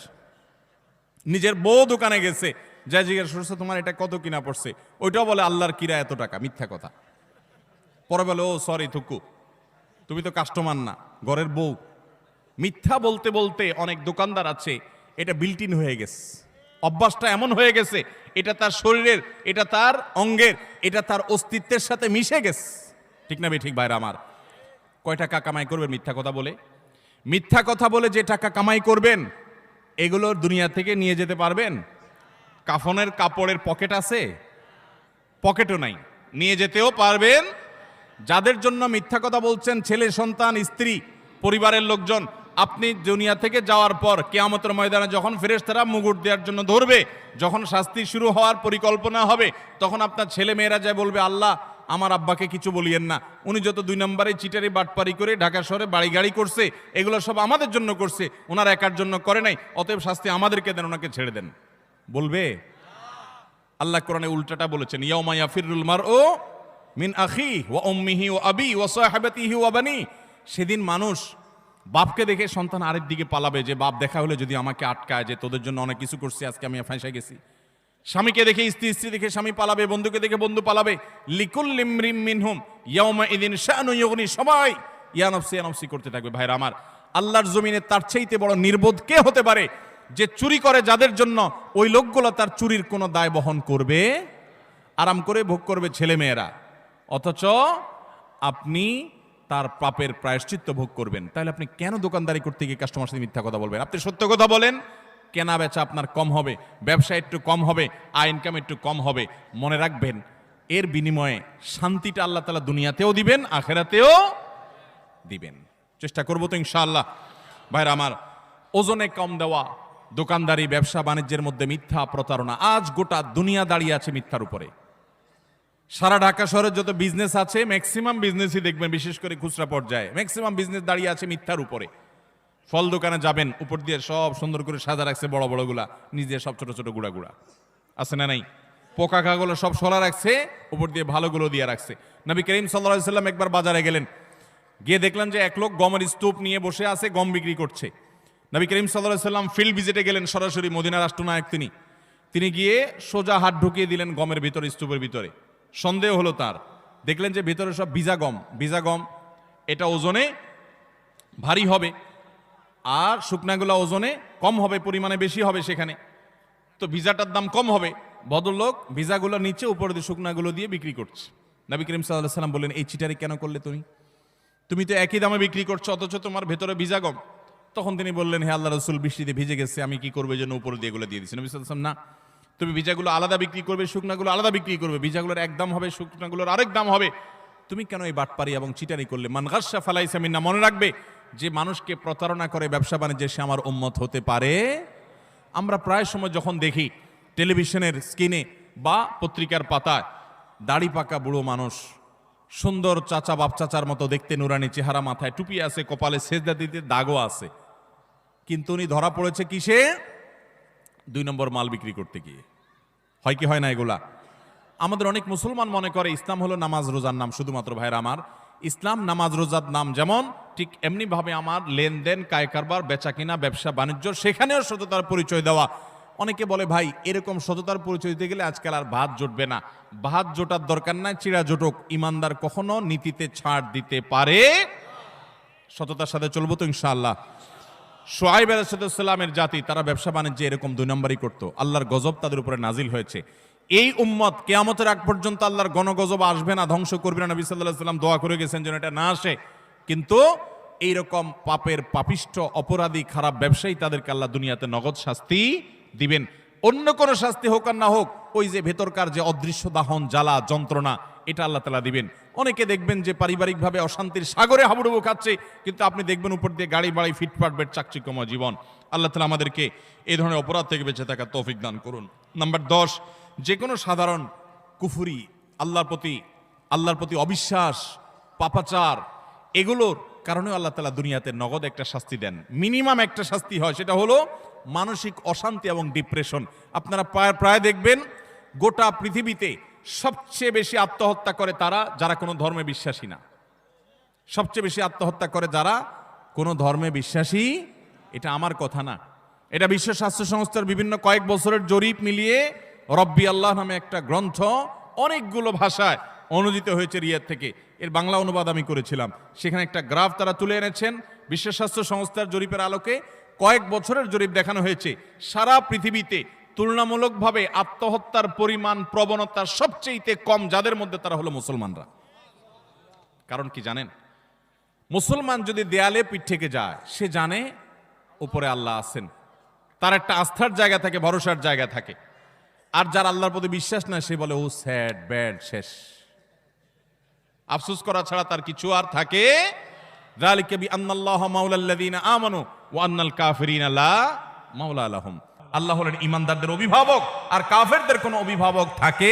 নিজের বউ দোকানে গেছে, যা জিজ্ঞাসা করছে তোমার এটা কত কিনা পড়ছে, ওইটাও বলে আল্লাহর কিরা এত টাকা, মিথ্যা কথা। পরে বলে ও সরি থুকু, তুমি তো কাস্টমার না, ঘরের বউ। মিথ্যা বলতে বলতে অনেক দোকানদার আছে, এটা বিল্ট ইন হয়ে গেছে, অভ্যাসটা এমন হয়ে গেছে, এটা তার শরীরের, এটা তার অঙ্গের, এটা তার অস্তিত্বের সাথে মিশে গেছে। ঠিক না ঠিক ভাইরা আমার? কয় টাকা কামাই করবেন মিথ্যা কথা বলে? মিথ্যা কথা বলে যে টাকা কামাই করবেন, এগুলোর দুনিয়া থেকে নিয়ে যেতে পারবেন? কাফনের কাপড়ের পকেট আছে? পকেটও নাই, নিয়ে যেতেও পারবেন? যাদের জন্য মিথ্যা কথা বলছেন, ছেলে সন্তান, স্ত্রী, পরিবারের লোকজন, আপনি দুনিয়া থেকে যাওয়ার পর কিয়ামতের ময়দানে যখন ফেরেশতারা মুগুর দেওয়ার জন্য ধরবে, যখন শাস্তি শুরু হওয়ার পরিকল্পনা হবে, তখন আপনার ছেলে মেয়েরা যায় বলবে, আল্লাহ আমার আব্বাকে কিছু বলিয়েন না, উনি যত 2 নম্বরে চিটারি বাটপারি করে ঢাকা শহরে বাড়ি গাড়ি করছে, এগুলো সব আমাদের জন্য করছে, ওনার একার জন্য করে নাই, অতএব শাস্তি আমাদেরকে দেন, ওনাকে ছেড়ে দেন। বলবে? আল্লাহ কোরআনে উল্টাটা বলেছেন, ইয়াউমা ইয়াফিরুল মারউ মিন আখিহি ওয়া উম্মিহি ওয়া আবি ওয়া সাহিবাতিহি ওয়া বানি। সেদিন মানুষ বাপকে দেখে সন্তান আরেক দিকে পালাবে, যে বাপ দেখা হলে যদি আমাকে আটকায়, যে তোদের জন্য অনেক কিছু করছি, আজকে আমি ফাঁসে গেছি। স্বামীকে দেখে স্ত্রী, স্ত্রী দেখে স্বামী পালাবে, বন্ধুকে দেখে বন্ধু পালাবে। লিকুল্লি ইমরিম মিনহুম ইয়াউমা ইযিন শানু ইউগনি, সবাই ইয়া নফসি করতে থাকবে। ভাইরা আমার, আল্লাহর জমিনে তার চাইতে বড় নির্বোধ কে হতে পারে, যে চুরি করে যাদের জন্য, ওই লোকগুলো তার চুরির কোনো দায় বহন করবে? আরাম করে ভোগ করবে ছেলে মেয়েরা, অথচ আপনি তার পাপের প্রায়শ্চিত্ত ভোগ করবেন। তাহলে আপনি কেন দোকানদারি করতে গিয়ে কাস্টমার সাথে মিথ্যা কথা বলবেন? আপনি সত্য কথা বলেন, কেনা বেচা আপনার কম হবে, ব্যবসা একটু কম হবে, আয় ইনকাম একটু কম হবে। মনে রাখবেন, এর বিনিময়ে শান্তিটা আল্লাহ তাআলা দুনিয়াতেও দিবেন, আখেরাতেও দিবেন। চেষ্টা করবো তো ইনশাআল্লাহ। ভাইরা আমার, ওজনে কম দেওয়া, দোকানদারি, ব্যবসা বাণিজ্যের মধ্যে মিথ্যা, প্রতারণা, আজ গোটা দুনিয়া দাঁড়িয়ে আছে মিথ্যার উপরে। সারা ঢাকা শহরের যত বিজনেস আছে, ম্যাক্সিমাম বিজনেসই দেখবেন, বিশেষ করে খুচরা পর্যায়ে ম্যাক্সিমাম বিজনেস দাঁড়িয়ে আছে মিথ্যার উপরে। ফল দোকানে যাবেন, উপর দিয়ে সব সুন্দর করে সাজা রাখছে, বড় বড় গুলা, নিচ দিয়ে সব ছোট ছোট গুড়া গুড়া, আছে না নাই? পোকা খাগুলো সব সরা রাখছে, উপর দিয়ে ভালোগুলো দিয়ে রাখছে। নবী করিম সাল্লাল্লাহু আলাইহি সাল্লাম একবার বাজারে গেলেন, গিয়ে দেখলেন যে এক লোক গমের স্তূপ নিয়ে বসে আছে, গম বিক্রি করছে। নবী করিম সাল্লাল্লাহু আলাইহি সাল্লাম ফিল্ড ভিজিটে গেলেন, সরাসরি মদিনা রাষ্ট্রনায়ক তিনি গিয়ে সোজা হাত ঢুকিয়ে দিলেন গমের ভিতরে, স্তূপের ভিতরে। সন্দেহ হলো তার, দেখলেন যে ভিতরে সব ভিজা গম, এটা ওজনে ভারী হবে আর শুকনাগুলো ওজনে কম হবে, পরিমাণে বেশি হবে সেখানে, তো ভিজাটার দাম কম হবে। ভদ্রলোক ভিজাগুলো নিচে, উপরে দিয়ে শুকনাগুলো দিয়ে বিক্রি করছে। নবী করিম সাল্লাল্লাহু আলাইহি ওয়াসাল্লাম বললেন, এই চিটারি কেন করলে তুমি তো একই দামে বিক্রি করছো, অথচ তোমার ভেতরে ভিজা গম। তখন তিনি বললেন, হে আল্লাহ রাসূল, বৃষ্টিতে ভিজে গেছে, আমি কি করবো, এই জন্য উপরে দিয়ে এগুলো দিয়ে দিচ্ছি। নবী সাল্লাল্লাহু আলাইহি ওয়াসাল্লাম, না, তুমি ভিজাগুলো আলাদা বিক্রি করবে, শুকনাগুলো আলাদা বিক্রি করবে, ভিজাগুলোর এক দাম হবে, শুকনাগুলোর আরেক দাম হবে। তুমি কেন এই বাটপারি এবং চিটারি করলে? মান গাসসা ফালাইসা মিন্না, মনে রাখবে যে মানুষকে প্রতারণা করে ব্যবসা বাণিজ্যে সে আমার উম্মত হতে পারে। আমরা প্রায় সময় যখন দেখি টেলিভিশনের স্ক্রিনে বা পত্রিকার পাতায় দাড়ি পাকা বুড়ো মানুষ, সুন্দর চাচা, বাপ চাচার মতো দেখতে, নুরানি চেহারা, মাথায় টুপি আছে, কপালে সেজদা দিতে দাগও আছে, কিন্তু উনি ধরা পড়েছে কিসে? 2 নম্বর মাল বিক্রি করতে গিয়ে। হয় কি হয় না এগুলা? আমাদের অনেক মুসলমান মনে করে ইসলাম হলো নামাজ রোজার নাম। শুধুমাত্র ভাইরা আমার, ইসলাম নামাজ রোজার নাম যেমন, ঠিক এমনি ভাবে আমার লেনদেন, কায় কারবার, বেচা কিনা, ব্যবসা বাণিজ্য, সেখানেও সততার পরিচয় দেওয়া। অনেকে বলে, ভাই এরকম সততার পরিচয় দিতে গেলে আজকাল আর ভাত জুটবে না। ভাত জোটার দরকার নাই, চিড়া জোটক। ইমানদার কখনো নীতিতে ছাড় দিতে পারে। সততার সাথে চলবো তো ইনশাআল্লাহ। শুআয়ব আলাইহিস সালামের জাতি, তারা ব্যবসা বাণিজ্যে এরকম 2 নম্বরই করতো। আল্লাহর গজব তাদের উপরে নাজিল হয়েছে। এই উম্মত কিয়ামতের আগ পর্যন্ত আল্লাহর গণগজব আসবে না, ধ্বংস করবে না। নবী সাল্লাল্লাহু আলাইহি ওয়াসাল্লাম দোয়া করে গেছেন যেন এটা না আসে। কিন্তু এইরকম পাপের পাপিষ্ঠ, অপরাধী, খারাপ ব্যবসায়ী, তাদেরকে আল্লাহ দুনিয়াতে নগদ শাস্তি দিবেন। অন্য কোনো শাস্তি হোক আর না হোক, ওই যে ভেতরকার যে অদৃশ্য দাহন, জ্বালা, যন্ত্রণা, এটা আল্লাহ তাআলা দিবেন। অনেকে দেখবেন যে পারিবারিকভাবে অশান্তির সাগরে হাবুডুবু খাচ্ছে, কিন্তু আপনি দেখবেন উপর দিয়ে গাড়ি বাড়ি, ফিটফাট বেড, চাকচিক্যময় জীবন। আল্লাহ তাআলা আমাদেরকে এই ধরনের অপরাধ থেকে বেঁচে থাকার তৌফিক দান করুন। নাম্বার 10, যে কোনো সাধারণ কুফরি, আল্লাহর প্রতি অবিশ্বাস, পাপাচার, এগুলোর কারণেও আল্লাহ তাআলা দুনিয়াতে নগদ একটা শাস্তি দেন। মিনিমাম একটা শাস্তি হয়, সেটা হলো মানসিক অশান্তি এবং ডিপ্রেশন। আপনারা প্রায় দেখবেন গোটা পৃথিবীতে সবচেয়ে বেশি আত্মহত্যা করে তারা যারা কোনো ধর্মে বিশ্বাসী না। সবচেয়ে বেশি আত্মহত্যা করে যারা কোনো ধর্মে বিশ্বাসী। এটা আমার কথা না, এটা বিশ্ব স্বাস্থ্য সংস্থার বিভিন্ন কয়েক বছরের জরিপ মিলিয়ে রব্বি আল্লাহ নামে একটা গ্রন্থ অনেকগুলো ভাষায় অনুদিত হয়েছে রিয়াদ থেকে। এর বাংলা অনুবাদ আমি করেছিলাম। সেখানে একটা গ্রাফ তারা তুলে এনেছেন। বিশ্ব স্বাস্থ্য সংস্থার জরিপের আলোকে কয়েক বছরের জরিপ দেখানো হয়েছে। সারা পৃথিবীতে তুলনামূলকভাবে আত্মহত্যার পরিমাণ, প্রবণতা সবচেয়ে কম যাদের মধ্যে, তারা হলো মুসলমানরা। কারণ কি জানেন? মুসলমান যদি দেয়ালে পিঠ থেকে যায়, সে জানে উপরে আল্লাহ আছেন, তার একটা আস্থার জায়গা থাকে, ভরসার জায়গা থাকে। আর যার আল্লাহর প্রতি বিশ্বাস না, সে বলে ও স্যাড, ব্যাড, শেষ, আফসোস করা ছাড়া তার কিছু আর থাকে। যালিকা বিআন্নাল্লাহা মাওলাল্লাযীনা আমানু ওয়া আন্নাল কাফিরিনা লা মাওলা লাহুম। আল্লাহ হলেন ঈমানদারদের অভিভাবক, আর কাফেরদের কোনো অভিভাবক থাকে।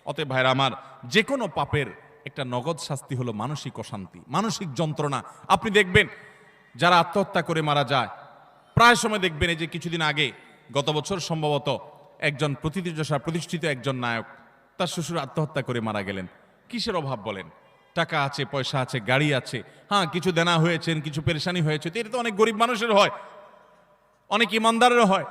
অতএব ভাইরা আমার, যে কোনো পাপের একটা নগদ শাস্তি হলো মানসিক অশান্তি, মানসিক যন্ত্রণা। আপনি দেখবেন যারা আত্মহত্যা করে মারা যায়, প্রায় সময় দেখবেন, এই যে কিছুদিন আগে, গত বছর সম্ভবত, একজন প্রতিষ্ঠিত একজন নায়ক, তার শ্বশুর আত্মহত্যা করে মারা গেলেন। কিসের অভাব বলেন? টাকা আছে, পয়সা আছে, গাড়ি আছে, হ্যাঁ কিছু দেনা হয়েছেন, কিছু পেরেশানি হয়েছে, তো এটা তো অনেক গরিব মানুষের হয়, অনেক ইমানদারেরও হয়।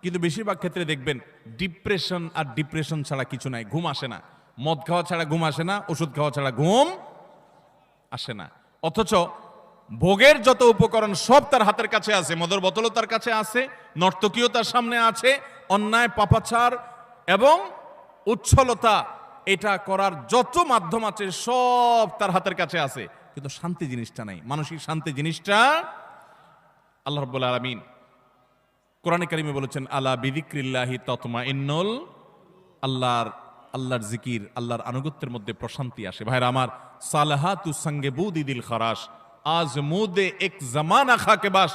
কিন্তু বেশিরভাগ ক্ষেত্রে দেখবেন ডিপ্রেশন আর ডিপ্রেশন ছাড়া কিছু নাই। ঘুম আসে না, মদ খাওয়া ছাড়া ঘুম আসে না, ওষুধ খাওয়া ছাড়া ঘুম আসে না। অথচ ভোগের যত উপকরণ সব তার হাতের কাছে আছে। মদের বোতলও তার কাছে আছে, নর্তকীও তার সামনে আছে, অন্যায়, পাপাচার এবং উচ্ছলতা, এটা করার যত মাধ্যম আছে সব তার হাতের কাছে আছে, কিন্তু শান্তি জিনিসটা নাই। মানসিক শান্তি জিনিসটা আল্লাহ রাব্বুল আলামিন কোরআনে কারিমে বলেছেন, আলা বিযিক্রিল্লাহি তাতমাইন্নুল, আল্লাহর জিকির, আল্লাহর আনুগত্যের মধ্যে প্রশান্তি আসে। ভাইরা আমার, সালাহাতু সঙ্গে বুদি দিল খারাস, আজ মুদে এক জামানা খাকে বাস।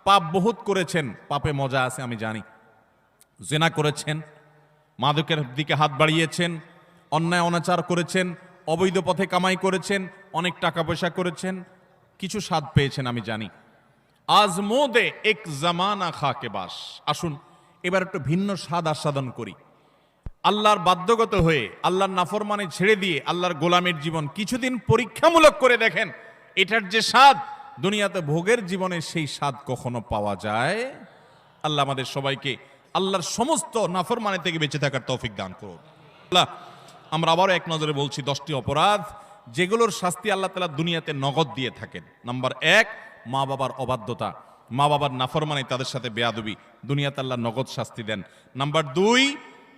পাপ বহুত করেছেন, পাপে মজা আছে আমি জানি। জিনা করেছেন, মাদকের দিকে হাত বাড়িয়েছেন, অন্যায় অনাচার করেছেন, অবৈধ পথে কামাই করেছেন, অনেক টাকা পয়সা করেছেন, কিছু স্বাদ পেয়েছেন আমি জানি। আজমোদে এক জামানা খাকে বাস। আসুন এবার একটু ভিন্ন স্বাদ আস্বাদন করি। আল্লাহর বাধ্যগত হয়ে, আল্লাহর নাফরমানি ছেড়ে দিয়ে আল্লাহর গোলামের জীবন কিছুদিন পরীক্ষামূলক করে দেখেন। এটার যে স্বাদ দুনিয়াতে ভোগের জীবনে, সেই স্বাদ কখনো পাওয়া যায়? আল্লাহ আমাদের সবাইকে আল্লাহর সমস্ত নাফরমানি থেকে বেঁচে থাকার তৌফিক দান করুন। আল্লাহ আমরা আবারও এক নজরে বলছি 10টি অপরাধ যেগুলোর শাস্তি আল্লাহ তাআলা দুনিয়াতে নগদ দিয়ে থাকেন। নাম্বার 1, মা বাবার অবাধ্যতা, মা বাবার নাফরমানি, তাদের সাথে বেয়াদবি, দুনিয়াতে আল্লাহ নগদ শাস্তি দেন। নাম্বার 2,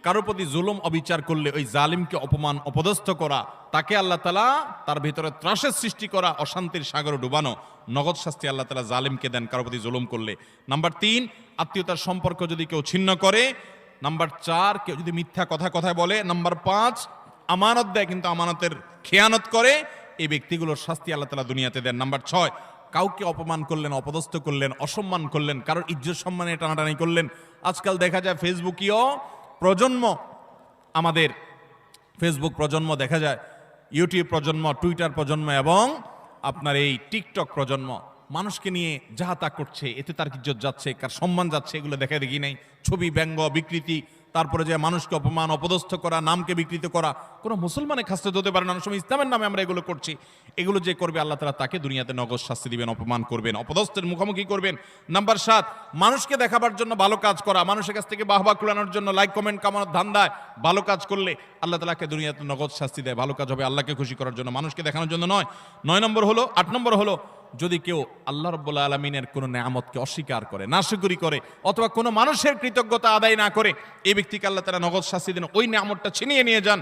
কারো প্রতি জুলুম অবিচার করলে ওই জালিমকে অপমান অপদস্থ করা, তাকে আল্লাহ তাআলা তার ভিতরে ত্রাসের সৃষ্টি করা, অশান্তির সাগরে ডুবানো, নগদ শাস্তি আল্লাহ তাআলা জালিমকে দেন কারো প্রতি জুলুম করলে। নাম্বার 3, আত্মীয়তার সম্পর্ক যদি কেউ ছিন্ন করে। নাম্বার 4, কেউ যদি মিথ্যা কথায় বলে। নাম্বার 5, আমানত দেয় কিন্তু আমানতের খেয়ানত করে, এই ব্যক্তিগুলোর শাস্তি আল্লাহ তাআলা দুনিয়াতে দেন। নাম্বার 6, কাউকে অপমান করলেন, অপদস্থ করলেন, অসম্মান করলেন, কারোর ইজ্জত সম্মানে টানাটানি করলেন। আজকাল দেখা যায় ফেসবুকীয় প্রজন্ম, আমাদের ফেসবুক প্রজন্ম দেখা যায়, ইউটিউব প্রজন্ম, টুইটার প্রজন্ম এবং আপনার এই টিকটক প্রজন্ম মানুষকে নিয়ে যাহা তা করছে, এতে তার ইজ্জত যাচ্ছে, কার সম্মান যাচ্ছে, এগুলো দেখা দেখি নাই। ছবি, ব্যঙ্গ, বিকৃতি, তারপরে যে মানুষকে অপমান অপদস্থ করা, নামকে বিকৃত করা, কোনো মুসলমানের খাসলত হতে পারে না। অনেক সময় ইসলামের নামে আমরা এগুলো করছি। এগুলো যে করবে আল্লাহ তাআলা তাকে দুনিয়াতে নগদ শাস্তি দিবেন, অপমান করবেন, অপদস্থের মুখোমুখি করবেন। নাম্বার 7, মানুষকে দেখাবার জন্য ভালো কাজ করা, মানুষের কাছ থেকে বাহবা কুড়ানোর জন্য, লাইক কমেন্ট কামানোর ধান্দায় ভালো কাজ করলে আল্লাহ তাআলাকে দুনিয়াতে নগদ শাস্তি দেয়। ভালো কাজ হবে আল্লাহকে খুশি করার জন্য, মানুষকে দেখানোর জন্য নয়। 9 নম্বর হলো, 8 নম্বর হলো, যদি কেউ আল্লাহ রাব্বুল আলামিনের কোনো নেয়ামতকে অস্বীকার করে, নাশুকরি করে, অথবা কোনো মানুষের কৃতজ্ঞতা আদায় না করে, এই ব্যক্তিকে আল্লাহ তাআলা নগদ শাস্তি দেন, ওই নেয়ামতটা ছিনিয়ে নিয়ে যান।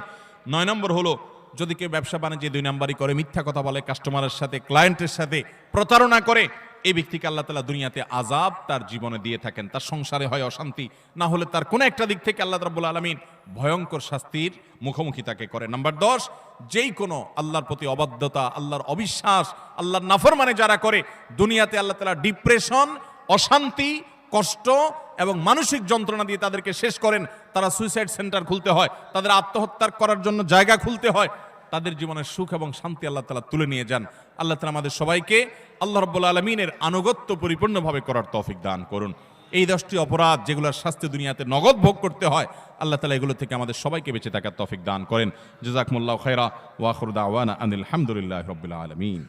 9 নম্বর হলো, যদি কেউ ব্যবসা বাণিজ্যে 2 নাম্বারি করে, মিথ্যা কথা বলে, কাস্টমারের সাথে, ক্লায়েন্টের সাথে প্রতারণা করে, এই ব্যক্তিকে আল্লাহ তাআলা দুনিয়াতে আযাব তার জীবনে দিয়ে থাকেন। তার সংসারে হয় অশান্তি, না হলে তার কোনো একটা দিক থেকে আল্লাহ রাব্বুল আলামিন ভয়ঙ্কর শাস্তির মুখোমুখি তাকে করে। নাম্বার 10, যেই কোনো আল্লাহর প্রতি অবাধ্যতা, আল্লাহর অবিশ্বাস, আল্লাহর নাফরমানি যারা করে, দুনিয়াতে আল্লাহ তাআলা ডিপ্রেশন, অশান্তি, কষ্ট এবং মানসিক যন্ত্রণা দিয়ে তাদেরকে শেষ করেন। তারা সুইসাইড সেন্টার খুলতে হয়, তাদের আত্মহত্যা করার জন্য জায়গা খুলতে হয়, তাদের জীবনের সুখ এবং শান্তি আল্লাহ তাআলা তুলে নিয়ে যান। আল্লাহ তাআলা আমাদের সবাইকে আল্লাহ রাব্বুল আলামিনের আনুগত্য পরিপূর্ণভাবে করার তৌফিক দান করুন। এই 10টি অপরাধ যেগুলোর শাস্তি দুনিয়াতে নগদ ভোগ করতে হয়, আল্লাহ তাআলা এগুলো থেকে আমাদের সবাইকে বেঁচে থাকার তৌফিক দান করেন। জাযাকুমুল্লাহু খায়রা ওয়া আখিরু দাওয়ানা আনিল হামদুলিল্লাহি রাব্বিল আলামিন।